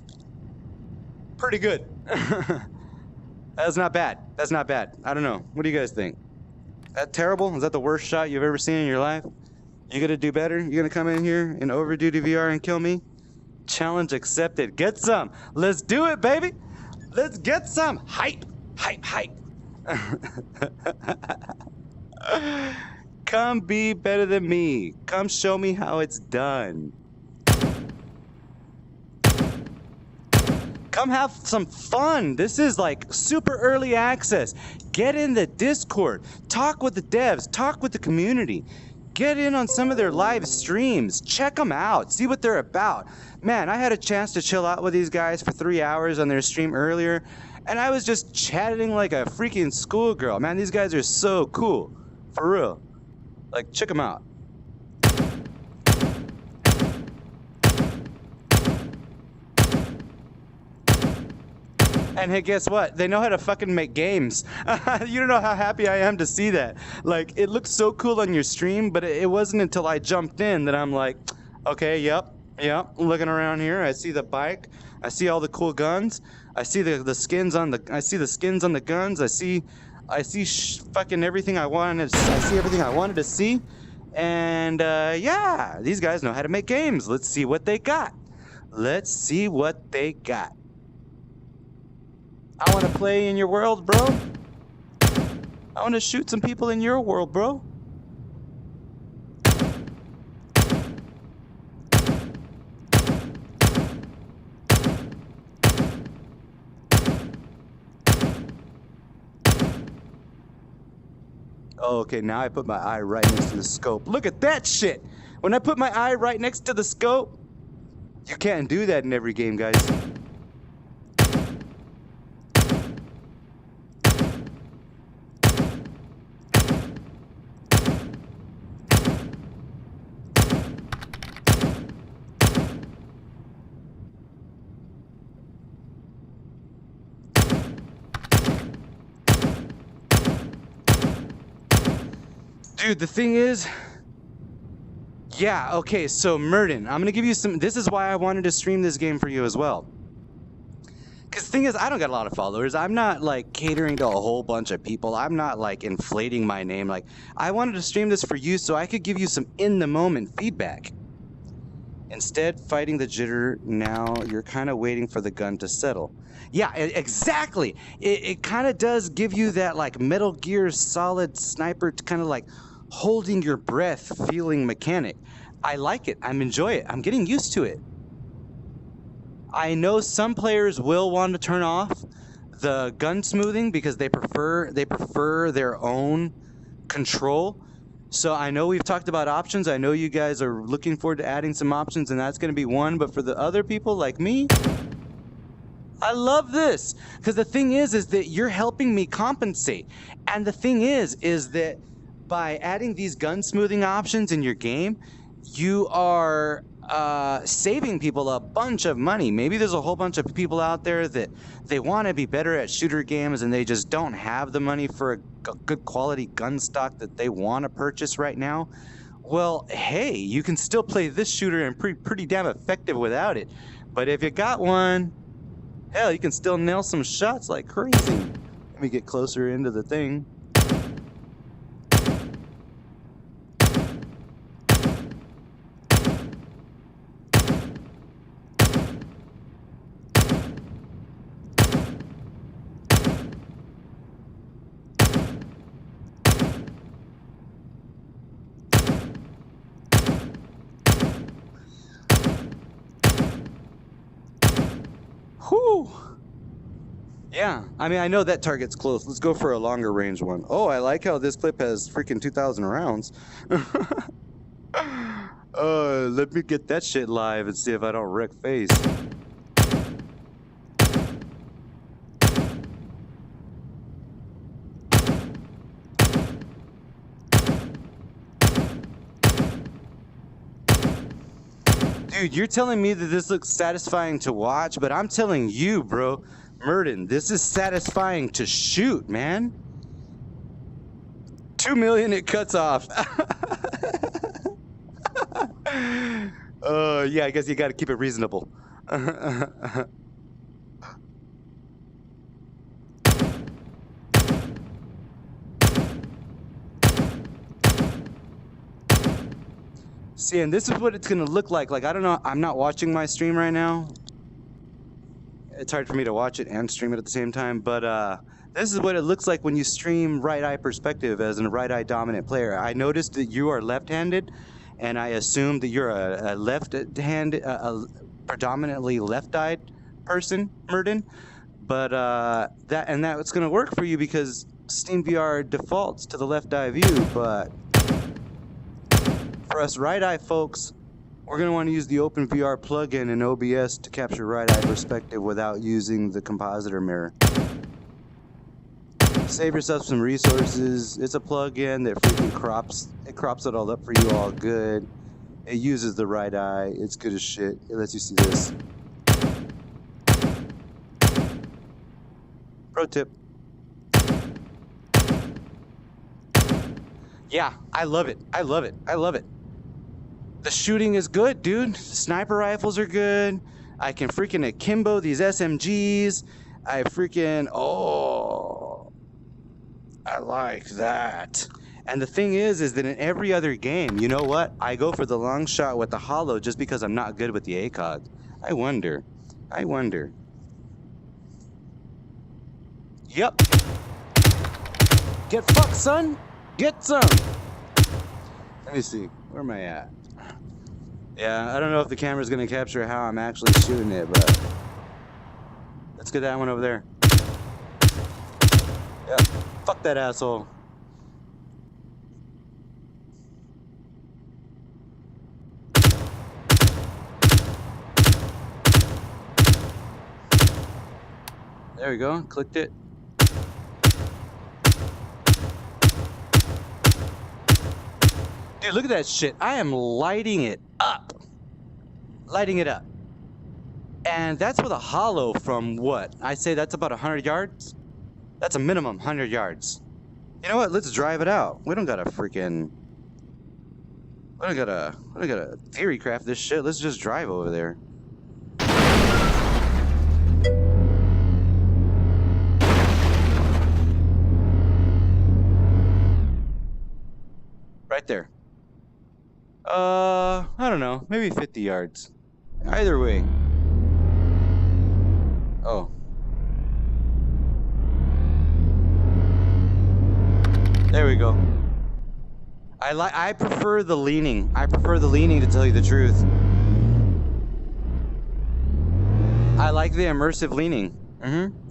A: pretty good. That's not bad. That's not bad. I don't know. What do you guys think? That terrible? Is that the worst shot you've ever seen in your life? You gonna do better? You gonna come in here in OverdutyVR and kill me? Challenge accepted. Get some. Let's do it, baby. Let's get some. Hype. Hype, hype. Come be better than me. Come show me how it's done. Come have some fun. This is like super early access. Get in the Discord. Talk with the devs. Talk with the community. Get in on some of their live streams. Check them out. See what they're about. Man, I had a chance to chill out with these guys for 3 hours on their stream earlier, and I was just chatting like a freaking schoolgirl. Man, these guys are so cool. For real. Like, check them out. And hey, guess what? They know how to fucking make games. You don't know how happy I am to see that. Like, it looks so cool on your stream, but it wasn't until I jumped in that I'm like, okay, yep, looking around here. I see the bike. I see all the cool guns. I see the skins on the. I see the skins on the guns. I see fucking everything I wanted. I see everything I wanted to see. And yeah, these guys know how to make games. Let's see what they got. Let's see what they got. I want to play in your world, bro. I want to shoot some people in your world, bro. Oh, okay, now I put my eye right next to the scope. Look at that shit! When I put my eye right next to the scope, you can't do that in every game, guys. Dude, the thing is, yeah, okay, so Murden, I'm gonna give you some, this is why I wanted to stream this game for you as well. Because the thing is, I don't got a lot of followers. I'm not like catering to a whole bunch of people. I'm not like inflating my name. Like, I wanted to stream this for you so I could give you some in the moment feedback. Instead, fighting the jitter, now you're kind of waiting for the gun to settle. Yeah, exactly. It kind of does give you that like Metal Gear Solid sniper kind of like holding your breath feeling mechanic. I like it. I'm enjoying it. I'm getting used to it. I know some players will want to turn off the gun smoothing because they prefer their own control. So I know we've talked about options. I know you guys are looking forward to adding some options, and that's going to be one. But for the other people like me, I love this because the thing is that you're helping me compensate. And the thing is that by adding these gun smoothing options in your game, you are saving people a bunch of money. Maybe there's a whole bunch of people out there that they want to be better at shooter games and they just don't have the money for a good quality gun stock that they want to purchase right now. Well, hey, you can still play this shooter and pretty damn effective without it. But if you got one, hell, you can still nail some shots like crazy. Let me get closer into the thing. Whew. Yeah, I mean, I know that target's close. Let's go for a longer range one. Oh, I like how this clip has freaking 2,000 rounds. Let me get that shit live and see if I don't wreck face. Dude, you're telling me that this looks satisfying to watch, but I'm telling you, bro, Murden, this is satisfying to shoot, man. 2 million, it cuts off. Yeah, I guess you gotta keep it reasonable. See, and this is what it's gonna look like. Like, I don't know, I'm not watching my stream right now. It's hard for me to watch it and stream it at the same time, but this is what it looks like when you stream right eye perspective as a right eye dominant player. I noticed that you are left-handed, and I assumed that you're a left-handed, predominantly left-eyed person, Murden. But that's gonna work for you because Steam VR defaults to the left eye view, but for us right eye folks, we're going to want to use the OpenVR plugin in OBS to capture right eye perspective without using the compositor mirror. Save yourself some resources. It's a plugin that freaking crops it all up for you all good. It uses the right eye. It's good as shit. It lets you see this. Pro tip. Yeah, I love it. I love it. I love it. The shooting is good, dude. Sniper rifles are good. I can freaking akimbo these SMGs. I freaking, oh, I like that. And the thing is that in every other game, you know what? I go for the long shot with the hollow just because I'm not good with the ACOG. I wonder. Yep. Get fucked, son. Get some. Let me see. Where am I at? Yeah, I don't know if the camera's gonna capture how I'm actually shooting it, but let's get that one over there. Yeah, fuck that asshole. There we go, clicked it. Dude, look at that shit. I am lighting it up. Lighting it up. And that's with a hollow from what? I say that's about 100 yards? That's a minimum 100 yards. You know what? Let's drive it out. We don't gotta freaking... We don't gotta theory craft this shit. Let's just drive over there. Right there. I don't know. Maybe 50 yards. Either way. Oh. There we go. I prefer the leaning. I prefer the leaning, to tell you the truth. I like the immersive leaning.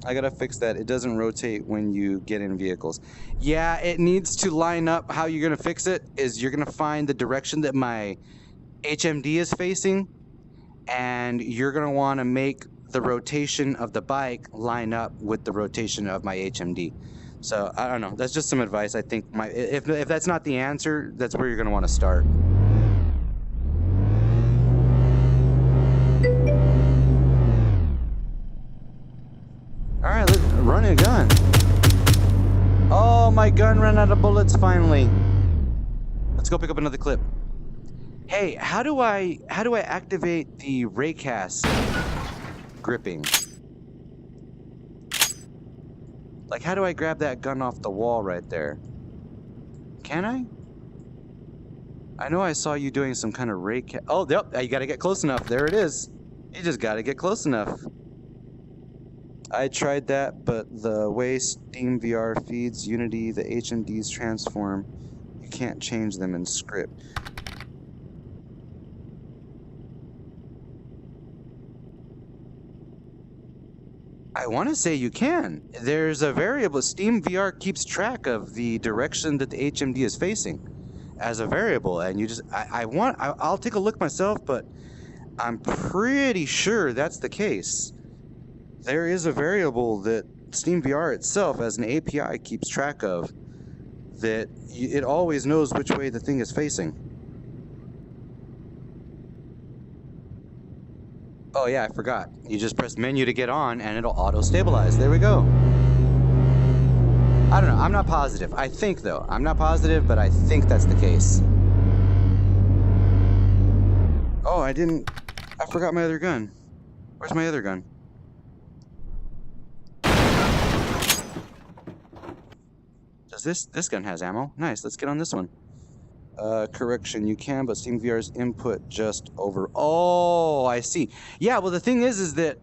A: I gotta fix that. It doesn't rotate when you get in vehicles. Yeah, it needs to line up. How you're gonna fix it is you're gonna find the direction that my HMD is facing, and you're gonna want to make the rotation of the bike line up with the rotation of my HMD. So I don't know. That's just some advice. I think if that's not the answer, that's where you're gonna want to start. All right, let's run a gun. Oh, my gun ran out of bullets finally. Let's go pick up another clip. Hey, how do I activate the raycast gripping? Like, how do I grab that gun off the wall right there? Can I? I know I saw you doing some kind of raycast. Oh, yep, you gotta get close enough. There it is. You just gotta get close enough. I tried that, but the way Steam VR feeds Unity, the HMDs transform, you can't change them in script. I want to say you can. There's a variable. Steam VR keeps track of the direction that the HMD is facing as a variable, and you just I'll take a look myself, but I'm pretty sure that's the case. There is a variable that Steam VR itself, as an API, keeps track of, that it always knows which way the thing is facing. Oh yeah, I forgot. You just press menu to get on and it'll auto-stabilize. There we go. I don't know. I'm not positive. I think, though. I'm not positive, but I think that's the case. Oh, I forgot my other gun. Where's my other gun? This gun has ammo. Nice, let's get on this one. Correction, you can, but Steam VR's input just over. Oh, I see. Yeah, well, the thing is that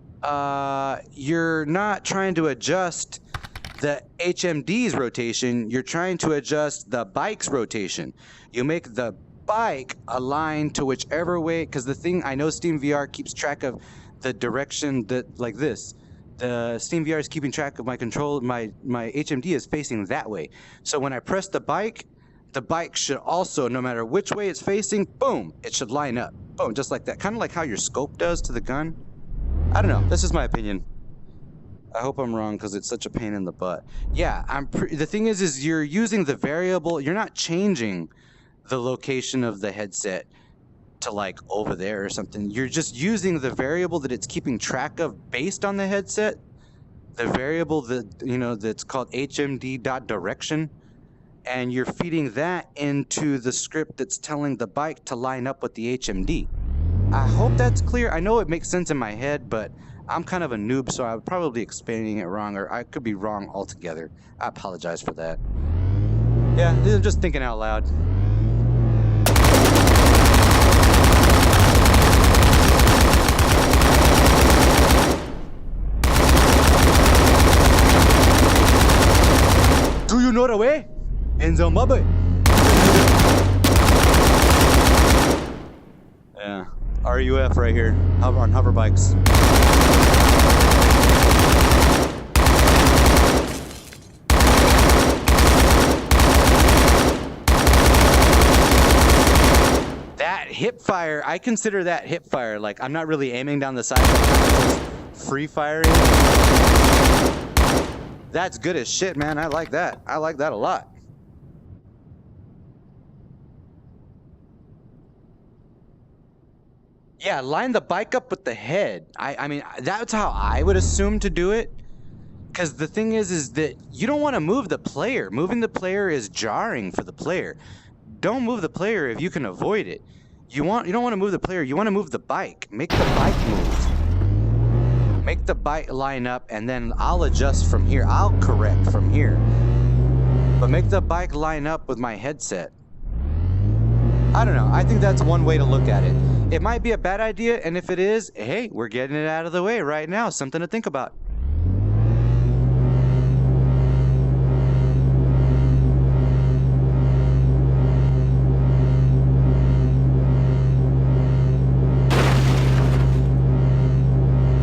A: you're not trying to adjust the HMD's rotation. You're trying to adjust the bike's rotation. You make the bike align to whichever way, because the thing, I know Steam VR keeps track of the direction that, like this. The Steam VR is keeping track of my control. My HMD is facing that way. So when I press the bike should also, no matter which way it's facing, boom, it should line up. Boom, just like that. Kind of like how your scope does to the gun. I don't know. That's just my opinion. I hope I'm wrong, because it's such a pain in the butt. Yeah, the thing is you're using the variable. You're not changing the location of the headset to like over there or something. You're just using the variable that it's keeping track of based on the headset. The variable that, you know, that's called HMD.direction. And you're feeding that into the script that's telling the bike to line up with the HMD. I hope that's clear. I know it makes sense in my head, but I'm kind of a noob, so I'm probably explaining it wrong, or I could be wrong altogether. I apologize for that. Yeah, I'm just thinking out loud. Do you know the way? In the mobile. Yeah, RUF right here, on hover bikes. That hip fire, I consider that hip fire. Like, I'm not really aiming down the side, just free firing. That's good as shit, man. I like that. I like that a lot. Yeah, line the bike up with the head. I mean, that's how I would assume to do it. Because the thing is that you don't want to move the player. Moving the player is jarring for the player. Don't move the player if you can avoid it. You don't want to move the player. You want to move the bike. Make the bike move. Make the bike line up, and then I'll adjust from here. I'll correct from here. But make the bike line up with my headset. I don't know. I think that's one way to look at it. It might be a bad idea, and if it is, hey, we're getting it out of the way right now. Something to think about.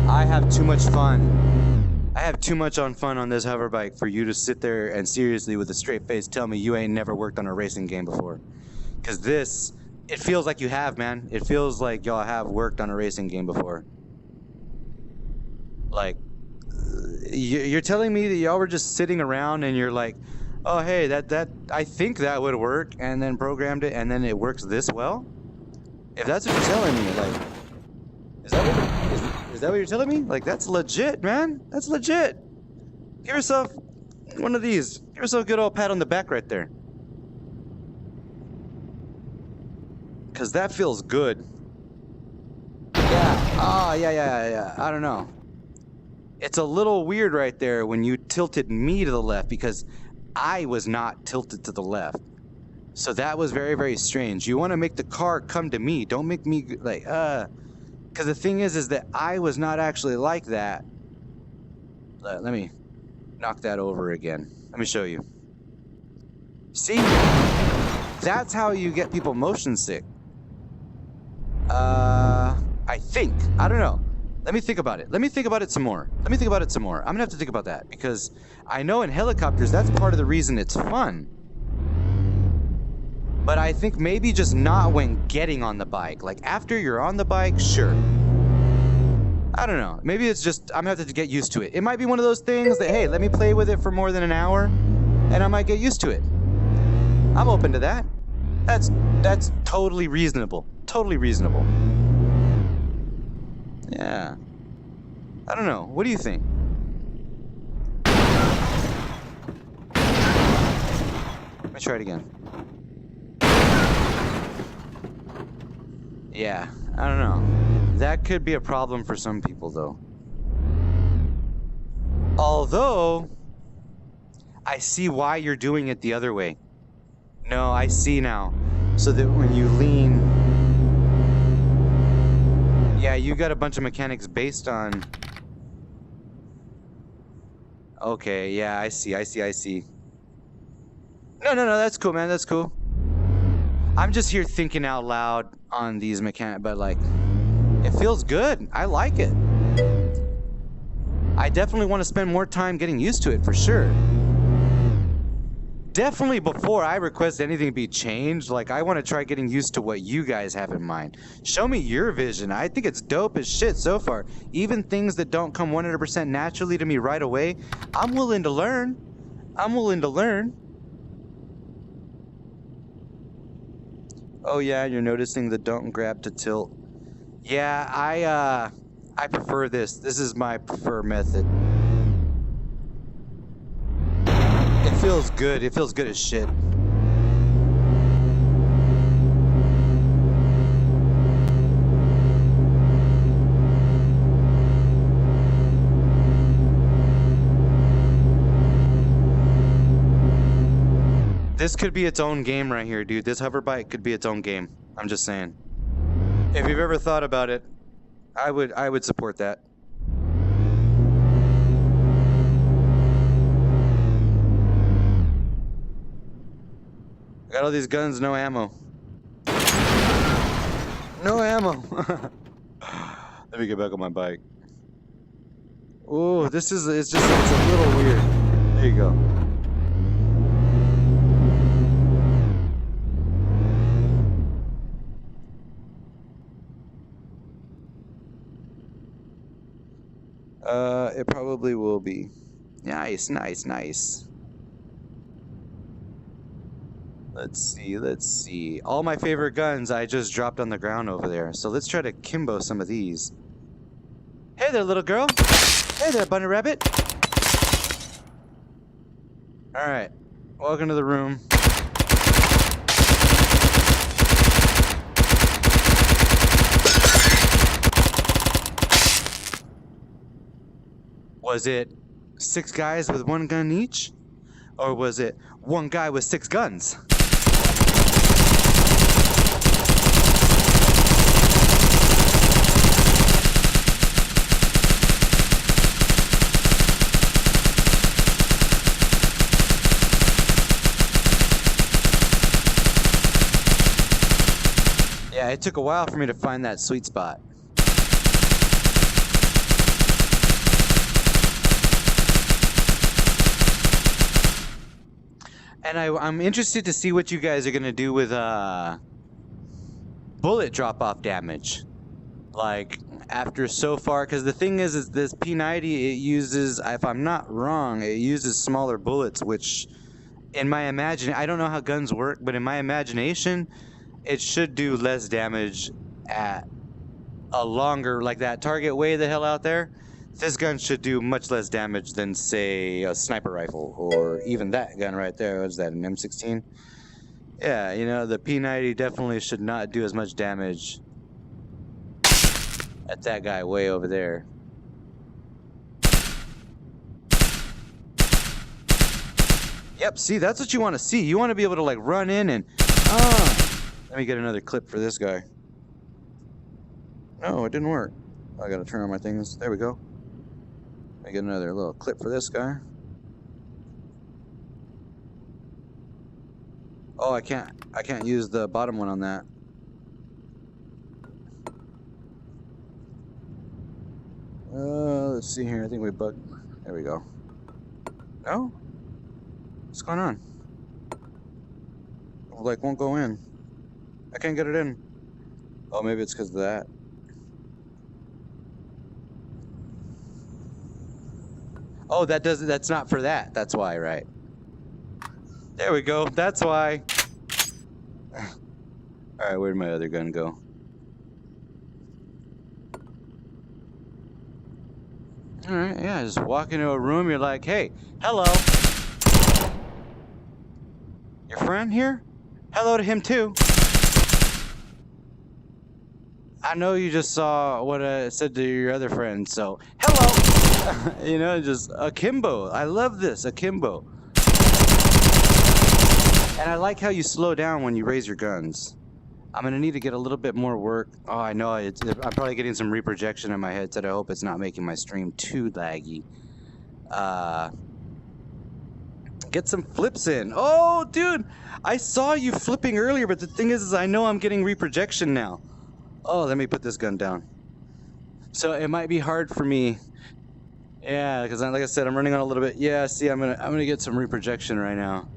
A: I have too much fun. I have too much fun on this hover bike for you to sit there and seriously with a straight face tell me you ain't never worked on a racing game before. Because this, it feels like you have, man. It feels like y'all have worked on a racing game before. Like, you're telling me that y'all were just sitting around and you're like, oh, hey, I think that would work, and then programmed it, and then it works this well? If that's what you're telling me, like, is that what you're telling me? Like, that's legit, man. That's legit. Give yourself one of these. Give yourself a good old pat on the back right there. Because that feels good. Yeah. Oh, yeah. I don't know. It's a little weird right there when you tilted me to the left because I was not tilted to the left. So that was very, very strange. You want to make the car come to me. Don't make me like, because the thing is that I was not actually like that. Let me knock that over again. Let me show you. See? That's how you get people motion sick. I think. I don't know. Let me think about it. Let me think about it some more. I'm gonna have to think about that because I know in helicopters that's part of the reason it's fun. But I think maybe just not when getting on the bike. Like after you're on the bike, sure. I don't know. Maybe it's just I'm gonna have to get used to it. It might be one of those things that, hey, let me play with it for more than an hour and I might get used to it. I'm open to that. That's totally reasonable. Totally reasonable. Yeah. I don't know. What do you think? Let me try it again. Yeah, I don't know. That could be a problem for some people, though. Although, I see why you're doing it the other way. No, I see now. So that when you lean... Yeah, you got a bunch of mechanics based on... Okay, yeah, I see. No, that's cool, man, that's cool. I'm just here thinking out loud on these mechanics, but like, it feels good. I like it. I definitely want to spend more time getting used to it, for sure. Definitely before I request anything to be changed, like I want to try getting used to what you guys have in mind. Show me your vision. I think it's dope as shit so far. Even things that don't come 100% naturally to me right away, I'm willing to learn. Oh yeah, you're noticing the don't grab to tilt. Yeah, I prefer this. This is my preferred method. It feels good. It feels good as shit. This could be its own game right here, dude. This hover bike could be its own game. I'm just saying. If you've ever thought about it, I would support that. I got all these guns, no ammo. No ammo. Let me get back on my bike. Oh, it's a little weird. There you go. It probably will be. Nice. Let's see. All my favorite guns I just dropped on the ground over there. So let's try to kimbo some of these. Hey there, little girl. Hey there, bunny rabbit. Alright, welcome to the room. Was it 6 guys with 1 gun each? Or was it 1 guy with 6 guns? Yeah, it took a while for me to find that sweet spot. And I'm interested to see what you guys are gonna do with bullet drop-off damage. Like, after so far, because the thing is this P90, it uses, if I'm not wrong, it uses smaller bullets, which in my I don't know how guns work, but in my imagination, it should do less damage at a longer, like that target way the hell out there. This gun should do much less damage than, say, a sniper rifle, or even that gun right there. What's that, an M16? Yeah, you know, the P90 definitely should not do as much damage at that guy way over there. Yep, see, that's what you want to see. You want to be able to, like, run in and... Let me get another clip for this guy. No, it didn't work. I gotta turn on my things. There we go. Let me get another little clip for this guy. Oh, I can't use the bottom one on that. Let's see here. I think we bugged. There we go. No? What's going on? Like, won't go in. I can't get it in. Oh, maybe it's because of that. Oh, that's not for that. That's why, right? There we go. That's why. Alright, where'd my other gun go? Alright, yeah, just walk into a room, you're like, hey, hello. Your friend here? Hello to him too. I know you just saw what I said to your other friend, so hello. You know, just akimbo. I love this, akimbo. And I like how you slow down when you raise your guns. I'm gonna need to get a little bit more work. Oh, I know, I'm probably getting some reprojection in my headset. I hope it's not making my stream too laggy. Get some flips in. Oh, dude, I saw you flipping earlier, but the thing is I know I'm getting reprojection now. Oh, let me put this gun down. So it might be hard for me. Yeah, because like I said, I'm running on a little bit. Yeah, see, I'm gonna get some reprojection right now,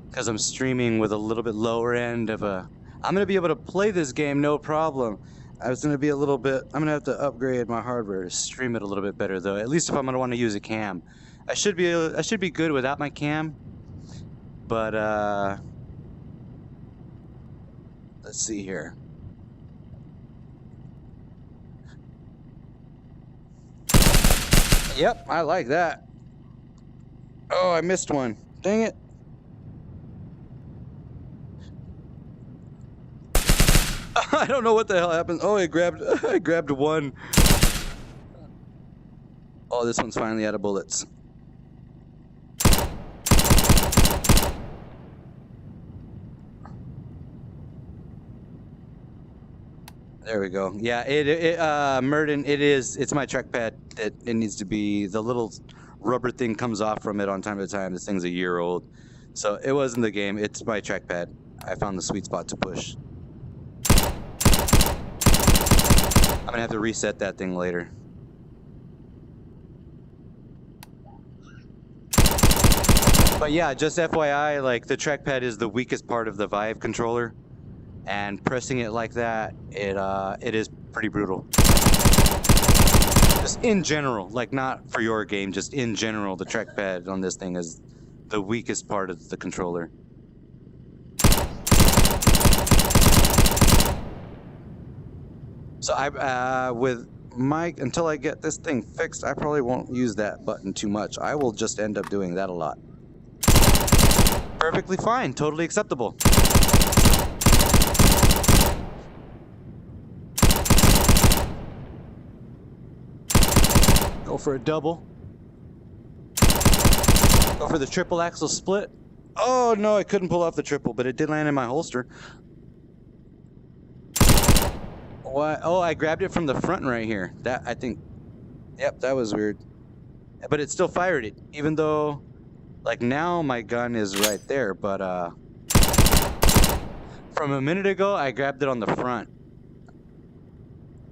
A: because I'm streaming with a little bit lower end of a. I'm gonna be able to play this game no problem. I was gonna be a little bit. I'm gonna have to upgrade my hardware to stream it a little bit better though. At least if I'm gonna want to use a cam, I should be good without my cam. But let's see here. Yep, I like that. Oh, I missed one. Dang it. I don't know what the hell happened. Oh, I grabbed one. Oh, this one's finally out of bullets. There we go. Yeah, Murden, it's my trackpad. It needs to be, the little rubber thing comes off from it on time to time. This thing's a year old. So it wasn't the game, it's my trackpad. I found the sweet spot to push. I'm gonna have to reset that thing later. But yeah, just FYI, like, the trackpad is the weakest part of the Vive controller. And pressing it like that, it is pretty brutal. Just in general, like, not for your game, just in general, the trackpad on this thing is the weakest part of the controller. So until I get this thing fixed, I probably won't use that button too much. I will just end up doing that a lot. Perfectly fine, totally acceptable. Go for a double. Go for the triple axle split. Oh no, I couldn't pull off the triple, but it did land in my holster. What? Oh, I grabbed it from the front right here. That, I think, yep, that was weird. But it still fired it, even though, like, now my gun is right there, but from a minute ago, I grabbed it on the front.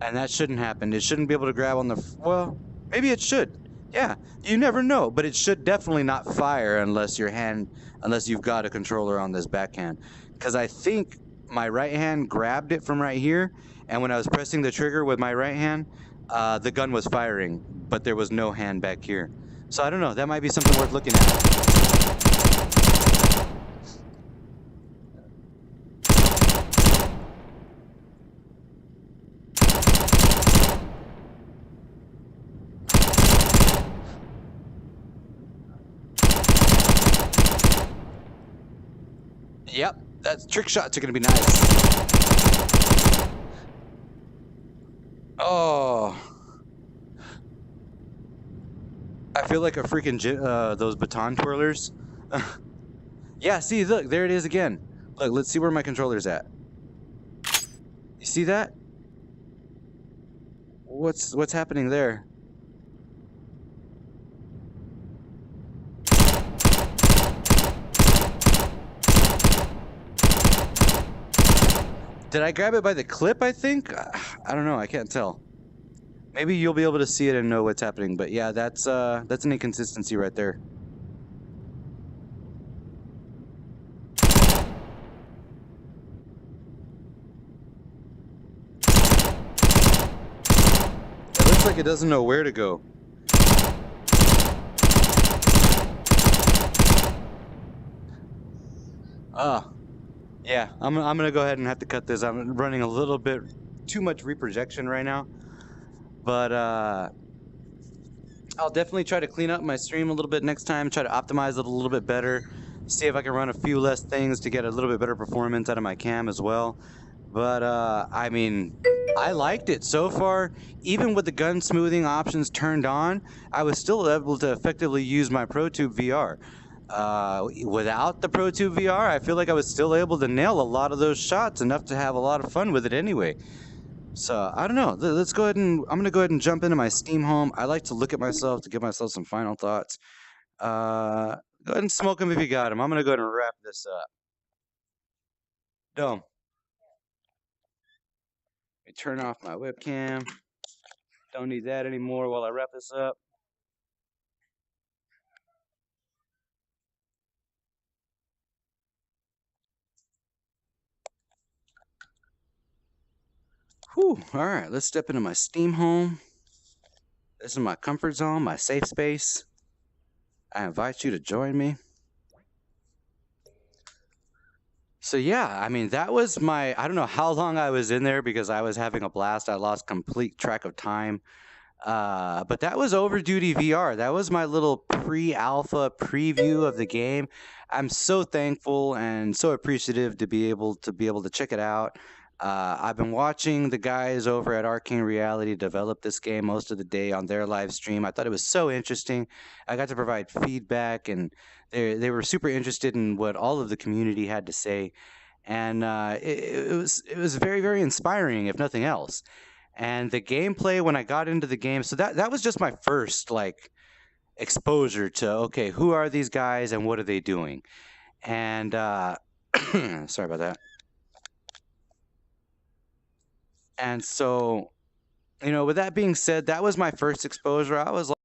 A: And that shouldn't happen. It shouldn't be able to grab on the, well, maybe it should. Yeah, you never know, but it should definitely not fire unless you've got a controller on this backhand. Because I think my right hand grabbed it from right here, and when I was pressing the trigger with my right hand, the gun was firing, but there was no hand back here. So I don't know, that might be something worth looking at. Yep, that's trick shots are gonna be nice. Oh, I feel like a freaking those baton twirlers. Yeah, see, look, there it is again. Look, let's see where my controller's at. You see that? What's happening there? Did I grab it by the clip, I think? I don't know, I can't tell. Maybe you'll be able to see it and know what's happening, but yeah, that's an inconsistency right there. It looks like it doesn't know where to go. Yeah, I'm gonna go ahead and have to cut this. I'm running a little bit too much reprojection right now, but I'll definitely try to clean up my stream a little bit next time. Try to optimize it a little bit better. See if I can run a few less things to get a little bit better performance out of my cam as well. But I mean, I liked it so far. Even with the gun smoothing options turned on, I was still able to effectively use my ProTube VR. Without the ProTube VR, I feel like I was still able to nail a lot of those shots, enough to have a lot of fun with it anyway. So I don't know. Let's go ahead and I'm gonna go ahead and jump into my Steam home. I like to look at myself to give myself some final thoughts. Go ahead and smoke them if you got them. I'm gonna go ahead and wrap this up. Dome. Let me turn off my webcam. Don't need that anymore while I wrap this up. Whew, all right, let's step into my Steam home. This is my comfort zone, my safe space. I invite you to join me. So yeah, I mean, that was my, I don't know how long I was in there because I was having a blast. I lost complete track of time. But that was OverdutyVR. That was my little pre-alpha preview of the game. I'm so thankful and so appreciative to be able to check it out. I've been watching the guys over at Arcane Reality develop this game most of the day on their live stream. I thought it was so interesting. I got to provide feedback, and they were super interested in what all of the community had to say, and it was very, very inspiring, if nothing else. And the gameplay when I got into the game, so that was just my first like exposure to, okay, who are these guys and what are they doing? And sorry about that. And so, you know, with that being said, that was my first exposure. I was like,